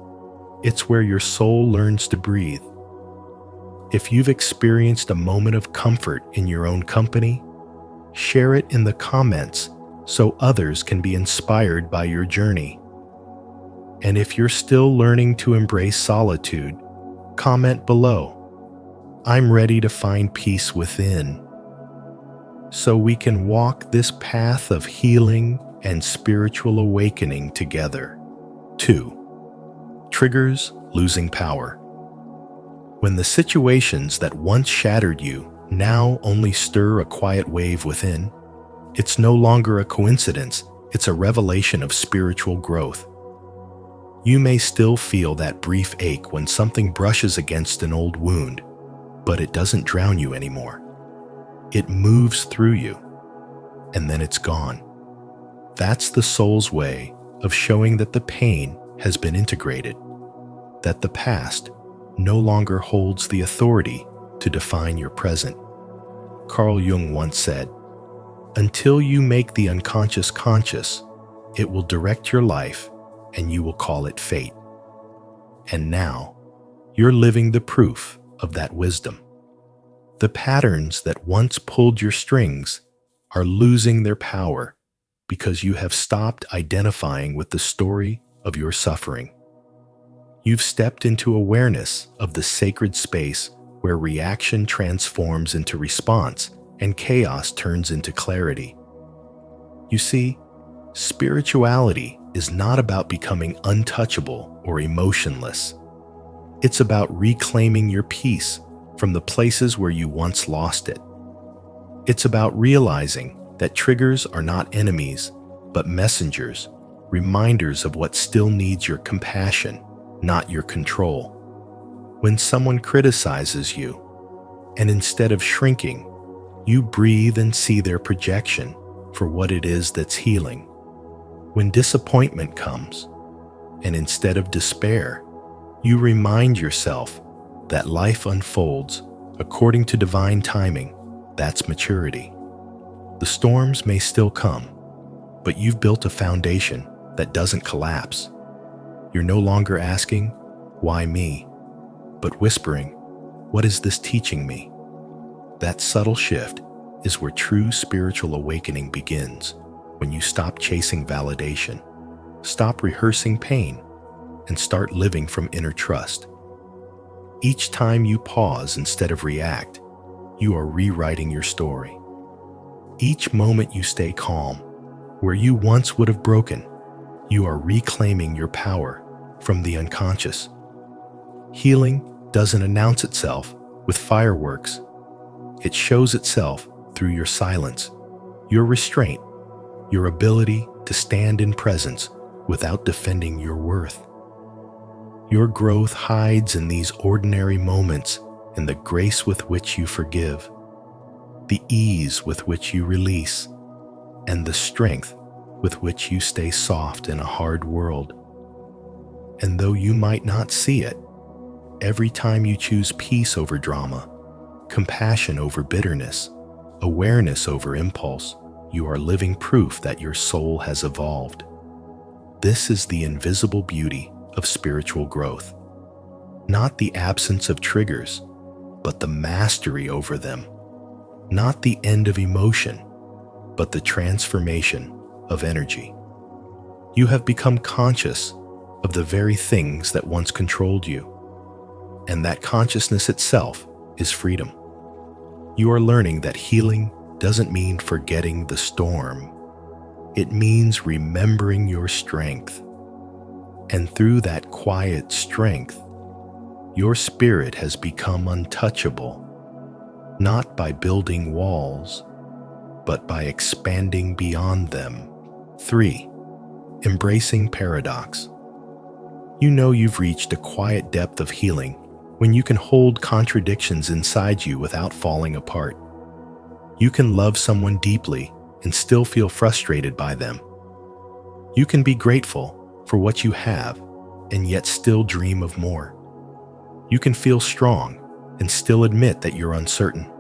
It's where your soul learns to breathe. If you've experienced a moment of comfort in your own company, share it in the comments so others can be inspired by your journey. And if you're still learning to embrace solitude, comment below. I'm ready to find peace within, so we can walk this path of healing and spiritual awakening together. 2. Triggers losing power. When the situations that once shattered you now only stir a quiet wave within, it's no longer a coincidence, it's a revelation of spiritual growth. You may still feel that brief ache when something brushes against an old wound, but it doesn't drown you anymore. It moves through you, and then it's gone. That's the soul's way of showing that the pain has been integrated, that the past no longer holds the authority to define your present. Carl Jung once said, "Until you make the unconscious conscious, it will direct your life and you will call it fate." And now, you're living the proof of that wisdom. The patterns that once pulled your strings are losing their power because you have stopped identifying with the story of your suffering. You've stepped into awareness of the sacred space where reaction transforms into response and chaos turns into clarity. You see, spirituality is not about becoming untouchable or emotionless. It's about reclaiming your peace from the places where you once lost it. It's about realizing that triggers are not enemies, but messengers, reminders of what still needs your compassion, not your control. When someone criticizes you, and instead of shrinking, you breathe and see their projection for what it is that's healing. When disappointment comes, and instead of despair, you remind yourself that life unfolds according to divine timing, that's maturity. The storms may still come, but you've built a foundation that doesn't collapse. You're no longer asking, "Why me?" but whispering, "What is this teaching me?" That subtle shift is where true spiritual awakening begins, when you stop chasing validation, stop rehearsing pain, and start living from inner trust. Each time you pause instead of react, you are rewriting your story. Each moment you stay calm, where you once would have broken, you are reclaiming your power from the unconscious. Healing doesn't announce itself with fireworks. It shows itself through your silence, your restraint, your ability to stand in presence without defending your worth. Your growth hides in these ordinary moments, in the grace with which you forgive, the ease with which you release, and the strength with which you stay soft in a hard world. And though you might not see it, every time you choose peace over drama, compassion over bitterness, awareness over impulse, you are living proof that your soul has evolved. This is the invisible beauty of spiritual growth. Not the absence of triggers, but the mastery over them. Not the end of emotion, but the transformation of energy. You have become conscious of the very things that once controlled you, and that consciousness itself is freedom. You are learning that healing doesn't mean forgetting the storm. It means remembering your strength. And through that quiet strength, your spirit has become untouchable, not by building walls, but by expanding beyond them. 3. Embracing paradox. You know you've reached a quiet depth of healing when you can hold contradictions inside you without falling apart. You can love someone deeply and still feel frustrated by them. You can be grateful for what you have and yet still dream of more. You can feel strong and still admit that you're uncertain.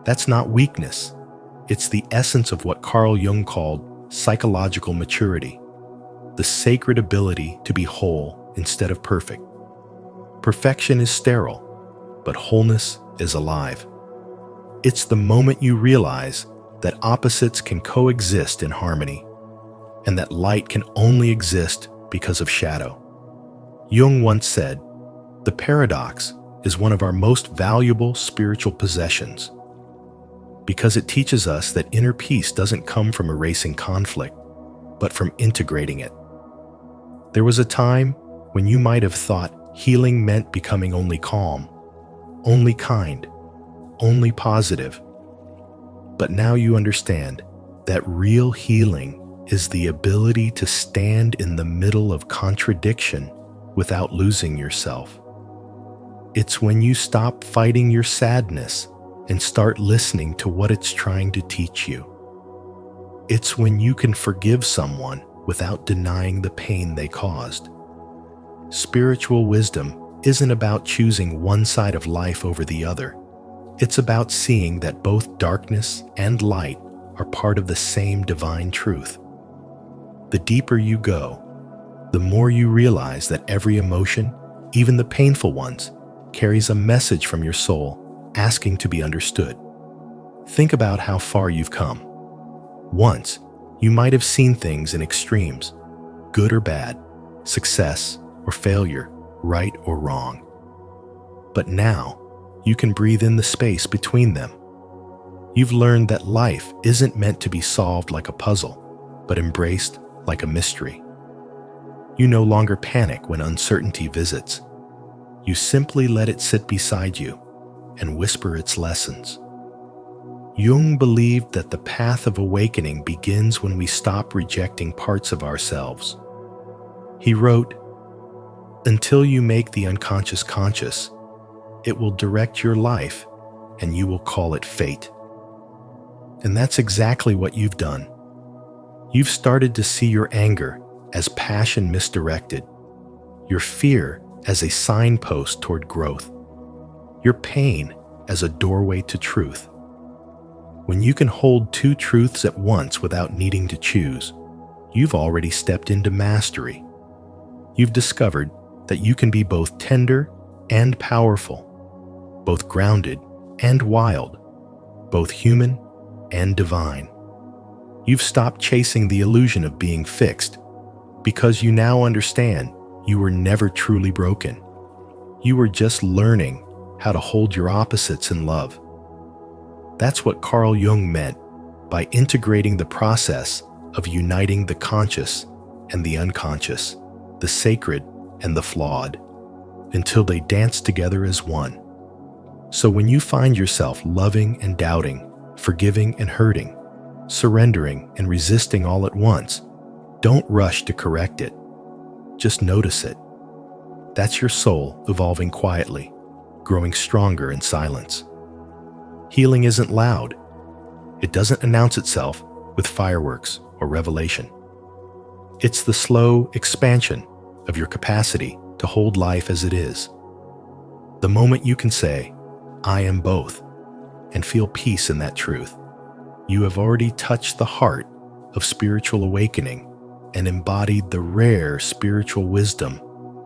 That's not weakness. It's the essence of what Carl Jung called psychological maturity. the sacred ability to be whole instead of perfect. Perfection is sterile, but wholeness is alive. It's the moment you realize that opposites can coexist in harmony, and that light can only exist because of shadow. Jung once said, "The paradox is one of our most valuable spiritual possessions, because it teaches us that inner peace doesn't come from erasing conflict, but from integrating it." There was a time when you might have thought healing meant becoming only calm, only kind, only positive. But now you understand that real healing is the ability to stand in the middle of contradiction without losing yourself. It's when you stop fighting your sadness and start listening to what it's trying to teach you. It's when you can forgive someone without denying the pain they caused. Spiritual wisdom isn't about choosing one side of life over the other. It's about seeing that both darkness and light are part of the same divine truth. The deeper you go, the more you realize that every emotion, even the painful ones, carries a message from your soul asking to be understood. Think about how far you've come. Once, you might have seen things in extremes, good or bad, success or failure, right or wrong. But now, you can breathe in the space between them. You've learned that life isn't meant to be solved like a puzzle, but embraced like a mystery. You no longer panic when uncertainty visits. You simply let it sit beside you and whisper its lessons. Jung believed that the path of awakening begins when we stop rejecting parts of ourselves. He wrote, "Until you make the unconscious conscious, it will direct your life and you will call it fate." And that's exactly what you've done. You've started to see your anger as passion misdirected, your fear as a signpost toward growth, your pain as a doorway to truth. When you can hold two truths at once without needing to choose, you've already stepped into mastery. You've discovered that you can be both tender and powerful, both grounded and wild, both human and divine. You've stopped chasing the illusion of being fixed because you now understand you were never truly broken. You were just learning how to hold your opposites in love. That's what Carl Jung meant by integrating the process of uniting the conscious and the unconscious, the sacred and the flawed, until they dance together as one. So when you find yourself loving and doubting, forgiving and hurting, surrendering and resisting all at once, don't rush to correct it. Just notice it. That's your soul evolving quietly, growing stronger in silence. Healing isn't loud. It doesn't announce itself with fireworks or revelation. It's the slow expansion of your capacity to hold life as it is. The moment you can say, "I am both," and feel peace in that truth, you have already touched the heart of spiritual awakening and embodied the rare spiritual wisdom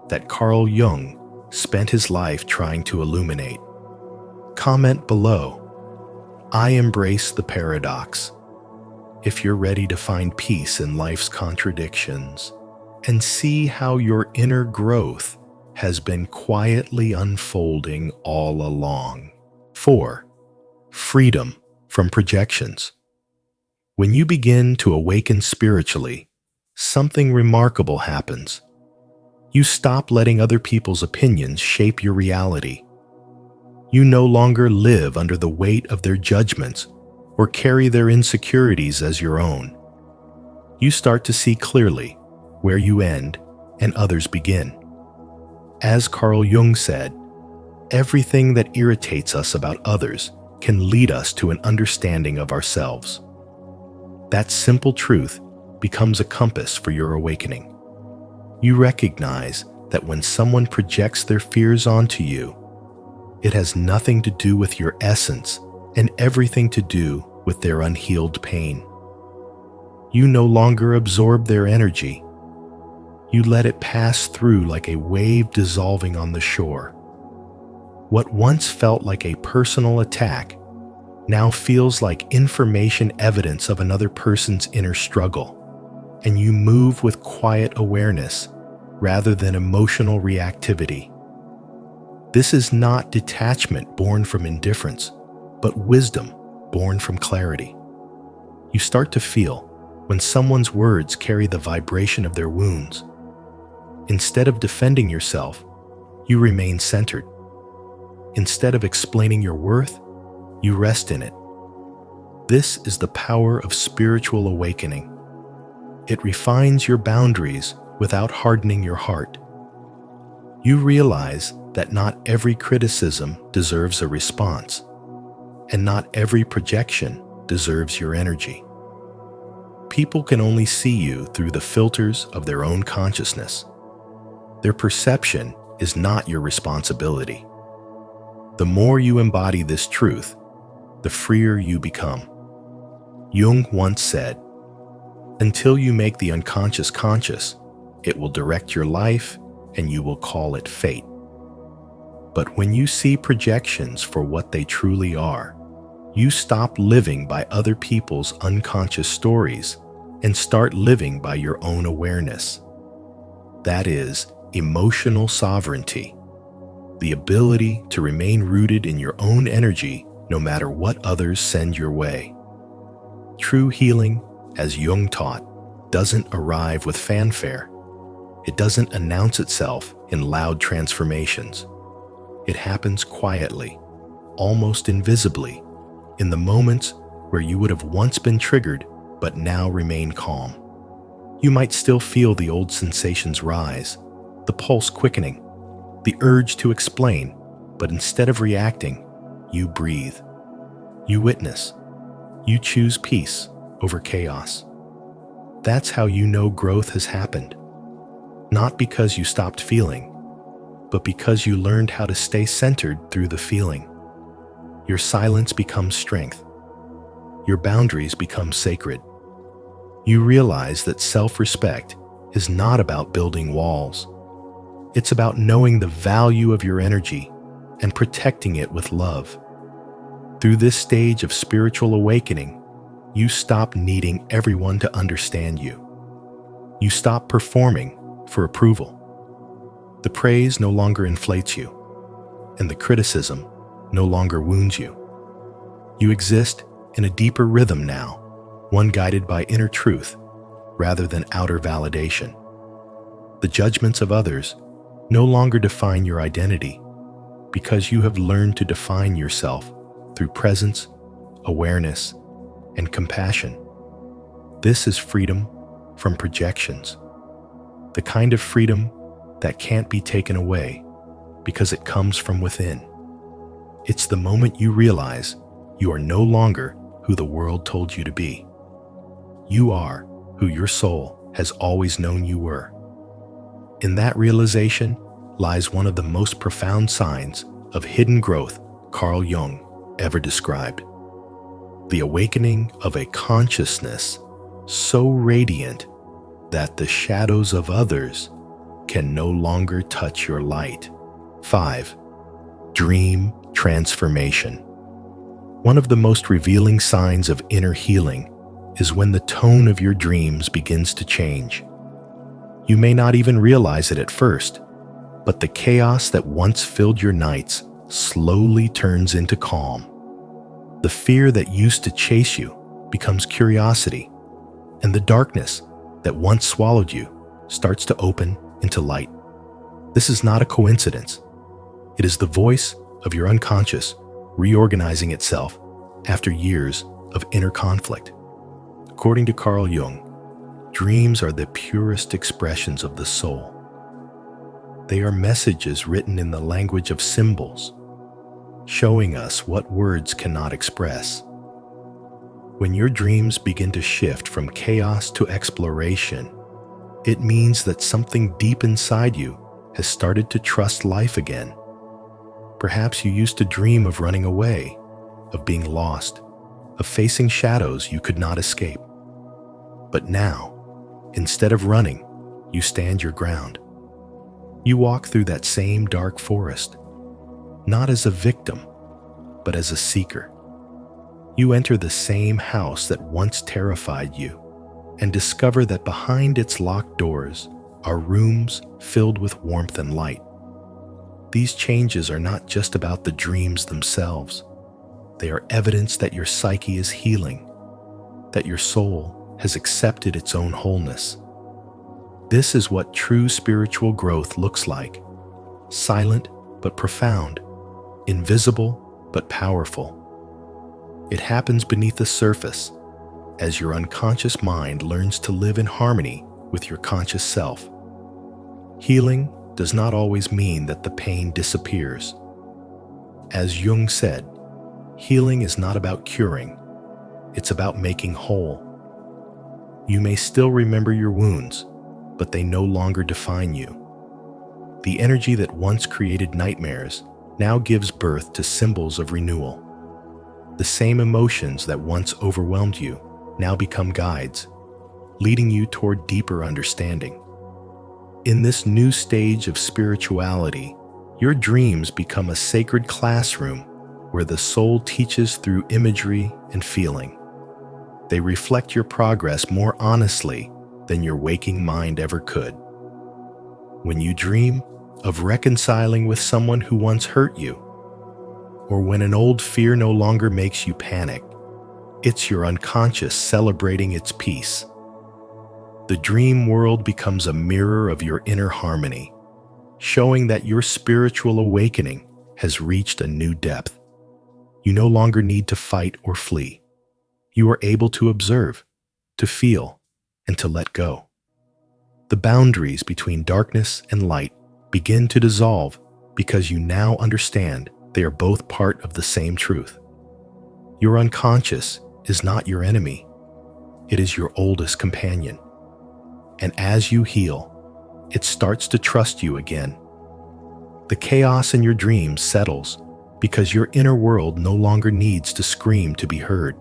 that Carl Jung spent his life trying to illuminate. Comment below, "I embrace the paradox," if you're ready to find peace in life's contradictions and see how your inner growth has been quietly unfolding all along. 4. Freedom from projections. When you begin to awaken spiritually, something remarkable happens. You stop letting other people's opinions shape your reality. You no longer live under the weight of their judgments or carry their insecurities as your own. You start to see clearly where you end and others begin. As Carl Jung said, everything that irritates us about others can lead us to an understanding of ourselves. That simple truth becomes a compass for your awakening. You recognize that when someone projects their fears onto you, it has nothing to do with your essence and everything to do with their unhealed pain. You no longer absorb their energy. You let it pass through like a wave dissolving on the shore. What once felt like a personal attack now feels like information evidence of another person's inner struggle, and you move with quiet awareness rather than emotional reactivity. This is not detachment born from indifference, but wisdom born from clarity. You start to feel when someone's words carry the vibration of their wounds. Instead of defending yourself, you remain centered. Instead of explaining your worth, you rest in it. This is the power of spiritual awakening. It refines your boundaries without hardening your heart. You realize that not every criticism deserves a response, and not every projection deserves your energy. People can only see you through the filters of their own consciousness. Their perception is not your responsibility. The more you embody this truth, the freer you become. Jung once said, "Until you make the unconscious conscious, it will direct your life and you will call it fate." But when you see projections for what they truly are, you stop living by other people's unconscious stories and start living by your own awareness. That is emotional sovereignty, the ability to remain rooted in your own energy no matter what others send your way. True healing, as Jung taught, doesn't arrive with fanfare. It doesn't announce itself in loud transformations. It happens quietly, almost invisibly, in the moments where you would have once been triggered but now remain calm. You might still feel the old sensations rise, the pulse quickening, the urge to explain, but instead of reacting, you breathe. You witness. You choose peace over chaos. That's how you know growth has happened. Not because you stopped feeling, but because you learned how to stay centered through the feeling. Your silence becomes strength. Your boundaries become sacred. You realize that self-respect is not about building walls. It's about knowing the value of your energy and protecting it with love. Through this stage of spiritual awakening, you stop needing everyone to understand you. You stop performing for approval. The praise no longer inflates you, and the criticism no longer wounds you. You exist in a deeper rhythm now, one guided by inner truth rather than outer validation. The judgments of others no longer define your identity because you have learned to define yourself through presence, awareness, and compassion. This is freedom from projections, the kind of freedom that can't be taken away because it comes from within. It's the moment you realize you are no longer who the world told you to be. You are who your soul has always known you were. In that realization lies one of the most profound signs of hidden growth Carl Jung ever described. The awakening of a consciousness so radiant that the shadows of others can no longer touch your light. 5. Dream transformation. One of the most revealing signs of inner healing is when the tone of your dreams begins to change. You may not even realize it at first, but the chaos that once filled your nights slowly turns into calm. The fear that used to chase you becomes curiosity, and the darkness that once swallowed you starts to open into light. This is not a coincidence. It is the voice of your unconscious reorganizing itself after years of inner conflict. According to Carl Jung, dreams are the purest expressions of the soul. They are messages written in the language of symbols, showing us what words cannot express. When your dreams begin to shift from chaos to exploration, it means that something deep inside you has started to trust life again. Perhaps you used to dream of running away, of being lost, of facing shadows you could not escape. But now, instead of running, you stand your ground. You walk through that same dark forest, not as a victim, but as a seeker. You enter the same house that once terrified you and discover that behind its locked doors are rooms filled with warmth and light. These changes are not just about the dreams themselves. They are evidence that your psyche is healing, that your soul has accepted its own wholeness. This is what true spiritual growth looks like: silent but profound, invisible but powerful. It happens beneath the surface, as your unconscious mind learns to live in harmony with your conscious self. Healing does not always mean that the pain disappears. As Jung said, healing is not about curing, it's about making whole. You may still remember your wounds, but they no longer define you. The energy that once created nightmares now gives birth to symbols of renewal. The same emotions that once overwhelmed you now become guides, leading you toward deeper understanding. In this new stage of spirituality, your dreams become a sacred classroom where the soul teaches through imagery and feeling. They reflect your progress more honestly than your waking mind ever could. When you dream of reconciling with someone who once hurt you, or when an old fear no longer makes you panic, it's your unconscious celebrating its peace. The dream world becomes a mirror of your inner harmony, showing that your spiritual awakening has reached a new depth. You no longer need to fight or flee. You are able to observe, to feel, and to let go. The boundaries between darkness and light begin to dissolve because you now understand they are both part of the same truth. Your unconscious is not your enemy. It is your oldest companion. And as you heal, it starts to trust you again. The chaos in your dreams settles because your inner world no longer needs to scream to be heard.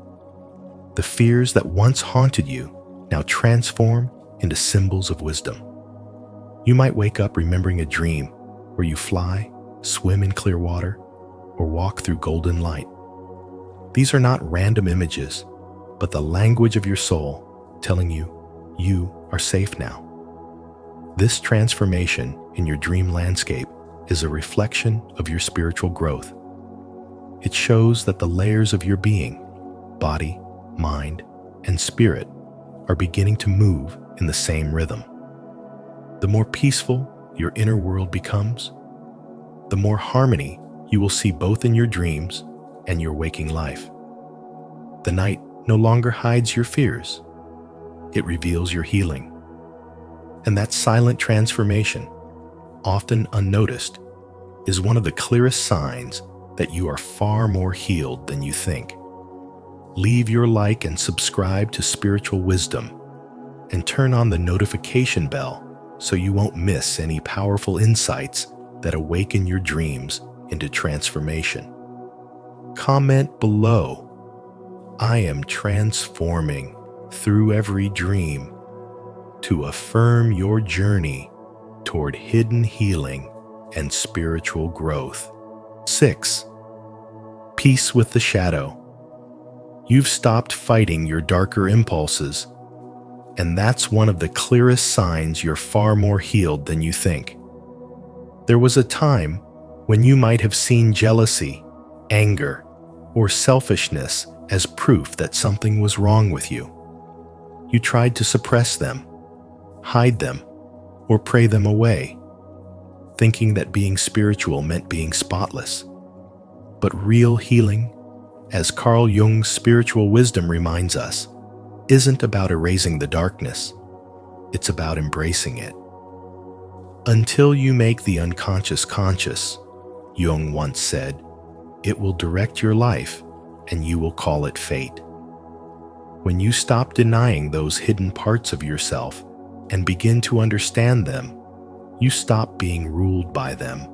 The fears that once haunted you now transform into symbols of wisdom. You might wake up remembering a dream where you fly, swim in clear water, or walk through golden light. These are not random images, but the language of your soul telling you, you are safe now. This transformation in your dream landscape is a reflection of your spiritual growth. It shows that the layers of your being, body, mind, and spirit, are beginning to move in the same rhythm. The more peaceful your inner world becomes, the more harmony you will see both in your dreams and your waking life. The night no longer hides your fears. It reveals your healing. And that silent transformation, often unnoticed, is one of the clearest signs that you are far more healed than you think. Leave your like and subscribe to Spiritual Wisdom, and turn on the notification bell so you won't miss any powerful insights that awaken your dreams into transformation. Comment below, "I am transforming through every dream," to affirm your journey toward hidden healing and spiritual growth. 6. Peace with the shadow. You've stopped fighting your darker impulses, and that's one of the clearest signs you're far more healed than you think. There was a time when you might have seen jealousy, anger, or selfishness as proof that something was wrong with you. You tried to suppress them, hide them, or pray them away, thinking that being spiritual meant being spotless. But real healing, as Carl Jung's Spiritual Wisdom reminds us, isn't about erasing the darkness. It's about embracing it. Until you make the unconscious conscious, Jung once said, it will direct your life and you will call it fate. When you stop denying those hidden parts of yourself and begin to understand them, you stop being ruled by them.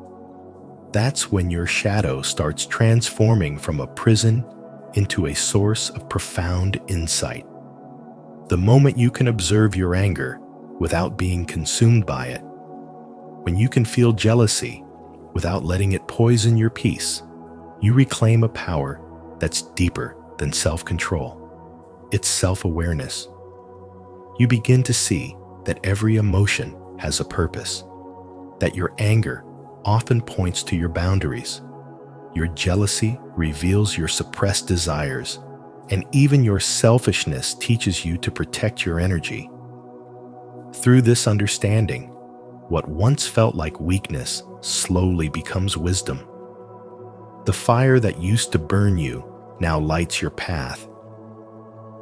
That's when your shadow starts transforming from a prison into a source of profound insight. The moment you can observe your anger, without being consumed by it, when you can feel jealousy without letting it poison your peace, you reclaim a power that's deeper than self-control. It's self-awareness. You begin to see that every emotion has a purpose, that your anger often points to your boundaries, your jealousy reveals your suppressed desires, and even your selfishness teaches you to protect your energy. Through this understanding, what once felt like weakness slowly becomes wisdom. The fire that used to burn you now lights your path.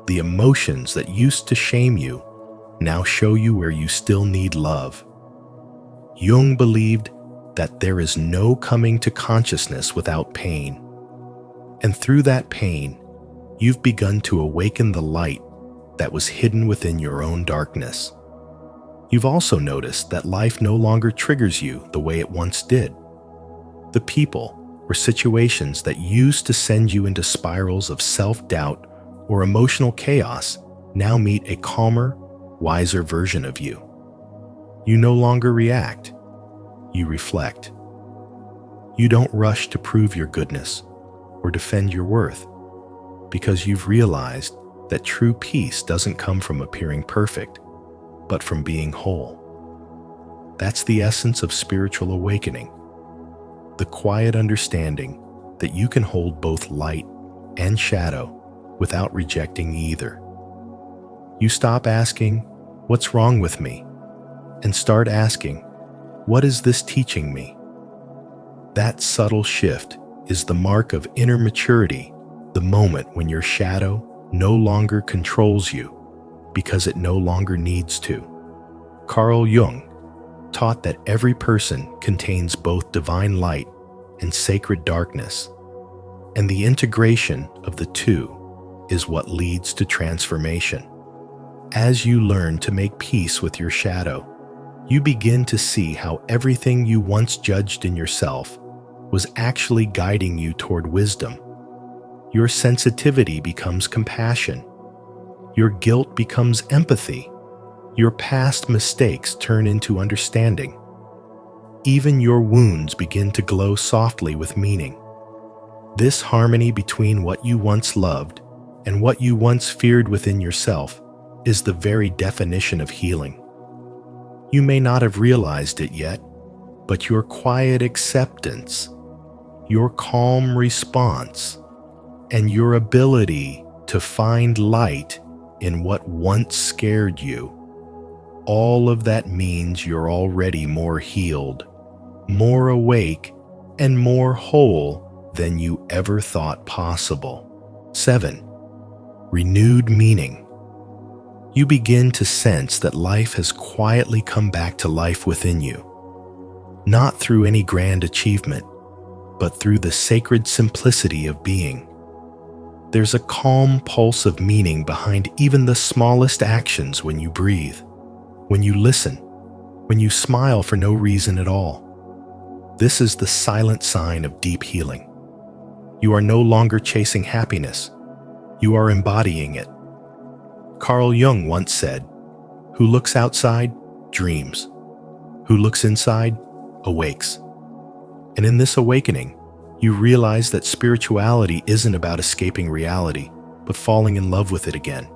The emotions that used to shame you now show you where you still need love. Jung believed that there is no coming to consciousness without pain. And through that pain, you've begun to awaken the light that was hidden within your own darkness. You've also noticed that life no longer triggers you the way it once did. The people or situations that used to send you into spirals of self-doubt or emotional chaos now meet a calmer, wiser version of you. You no longer react. You reflect. You don't rush to prove your goodness or defend your worth, because you've realized that true peace doesn't come from appearing perfect, but from being whole. That's the essence of spiritual awakening, the quiet understanding that you can hold both light and shadow without rejecting either. You stop asking, "What's wrong with me?" and start asking, "What is this teaching me?" That subtle shift is the mark of inner maturity, the moment when your shadow no longer controls you because it no longer needs to. Carl Jung taught that every person contains both divine light and sacred darkness, and the integration of the two is what leads to transformation. As you learn to make peace with your shadow, you begin to see how everything you once judged in yourself was actually guiding you toward wisdom. Your sensitivity becomes compassion. Your guilt becomes empathy. Your past mistakes turn into understanding. Even your wounds begin to glow softly with meaning. This harmony between what you once loved and what you once feared within yourself is the very definition of healing. You may not have realized it yet, but your quiet acceptance, your calm response, and your ability to find light in what once scared you, all of that means you're already more healed, more awake, and more whole than you ever thought possible. 7. Renewed meaning. You begin to sense that life has quietly come back to life within you, not through any grand achievement, but through the sacred simplicity of being. There's a calm pulse of meaning behind even the smallest actions: when you breathe, when you listen, when you smile for no reason at all. This is the silent sign of deep healing. You are no longer chasing happiness. You are embodying it. Carl Jung once said, "Who looks outside dreams. Who looks inside awakes." And in this awakening, you realize that spirituality isn't about escaping reality, but falling in love with it again.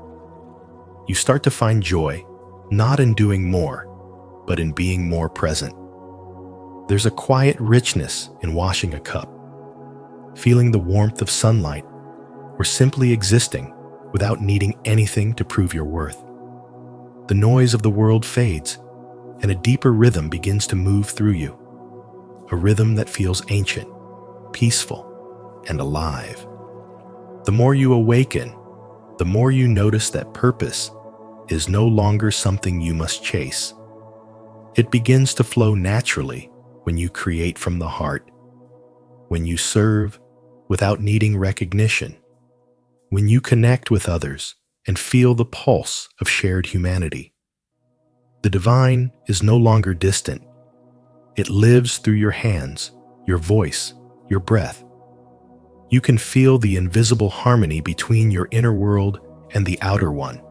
You start to find joy, not in doing more, but in being more present. There's a quiet richness in washing a cup, feeling the warmth of sunlight, or simply existing without needing anything to prove your worth. The noise of the world fades, and a deeper rhythm begins to move through you, a rhythm that feels ancient, peaceful, and alive. The more you awaken, the more you notice that purpose is no longer something you must chase. It begins to flow naturally when you create from the heart, when you serve without needing recognition, when you connect with others and feel the pulse of shared humanity. The divine is no longer distant. It lives through your hands, your voice, your breath. You can feel the invisible harmony between your inner world and the outer one,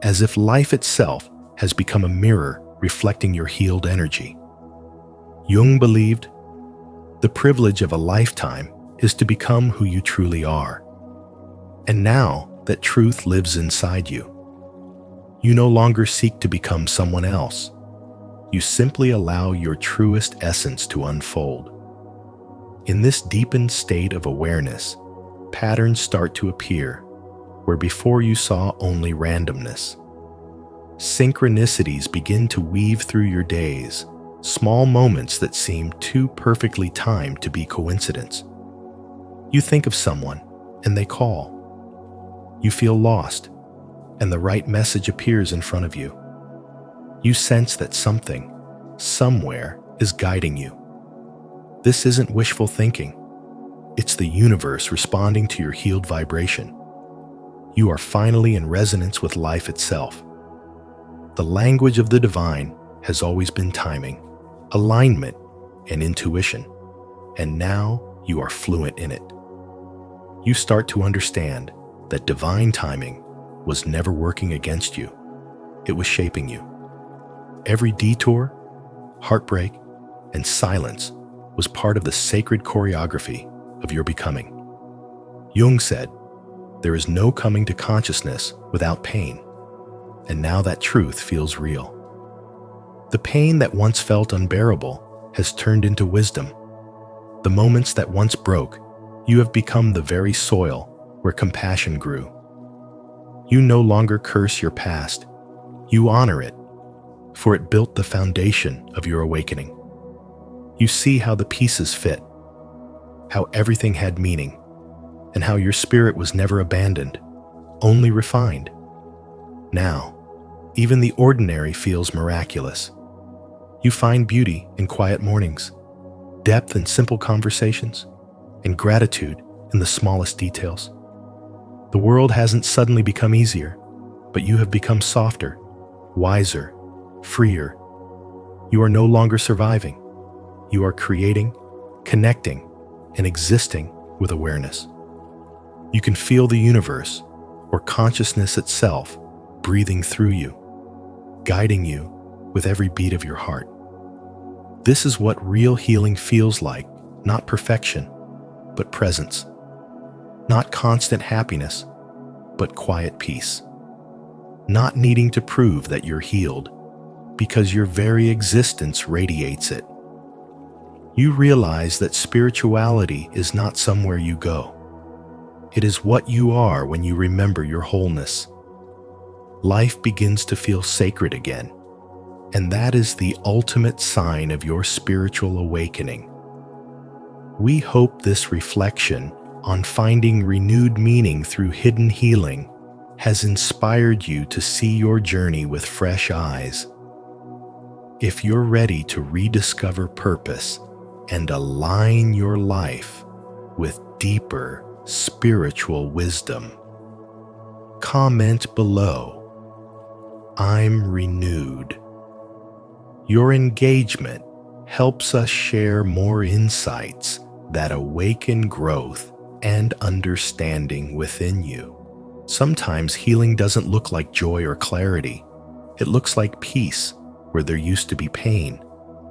as if life itself has become a mirror reflecting your healed energy. Jung believed the privilege of a lifetime is to become who you truly are. And now that truth lives inside you, you no longer seek to become someone else. You simply allow your truest essence to unfold. In this deepened state of awareness, patterns start to appear where before you saw only randomness. Synchronicities begin to weave through your days, small moments that seem too perfectly timed to be coincidence. You think of someone, and they call. You feel lost, and the right message appears in front of you. You sense that something, somewhere, is guiding you. This isn't wishful thinking. It's the universe responding to your healed vibration. You are finally in resonance with life itself. The language of the divine has always been timing, alignment, and intuition, and now you are fluent in it. You start to understand that divine timing was never working against you. It was shaping you. Every detour, heartbreak, and silence was part of the sacred choreography of your becoming. Jung said, "There is no coming to consciousness without pain," and now that truth feels real. The pain that once felt unbearable has turned into wisdom. The moments that once broke, you have become the very soil where compassion grew. You no longer curse your past. You honor it, for it built the foundation of your awakening. You see how the pieces fit, how everything had meaning, and how your spirit was never abandoned, only refined. Now, even the ordinary feels miraculous. You find beauty in quiet mornings, depth in simple conversations, and gratitude in the smallest details. The world hasn't suddenly become easier, but you have become softer, wiser, freer. You are no longer surviving. You are creating, connecting, and existing with awareness. You can feel the universe, or consciousness itself, breathing through you, guiding you with every beat of your heart. This is what real healing feels like, not perfection, but presence. Not constant happiness, but quiet peace. Not needing to prove that you're healed, because your very existence radiates it. You realize that spirituality is not somewhere you go. It is what you are when you remember your wholeness. Life begins to feel sacred again, and that is the ultimate sign of your spiritual awakening. We hope this reflection on finding renewed meaning through hidden healing has inspired you to see your journey with fresh eyes. If you're ready to rediscover purpose and align your life with deeper spiritual wisdom, comment below, "I'm renewed." Your engagement helps us share more insights that awaken growth and understanding within you. Sometimes healing doesn't look like joy or clarity. It looks like peace where there used to be pain,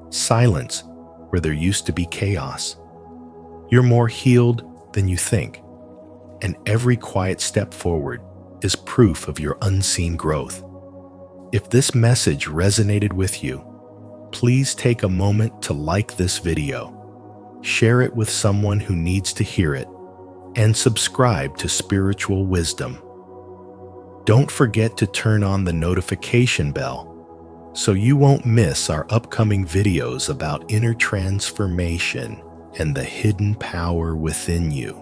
silence where there used to be chaos. You're more healed than you think, and every quiet step forward is proof of your unseen growth. If this message resonated with you, please take a moment to like this video, share it with someone who needs to hear it, and subscribe to Spiritual Wisdom. Don't forget to turn on the notification bell so you won't miss our upcoming videos about inner transformation and the hidden power within you.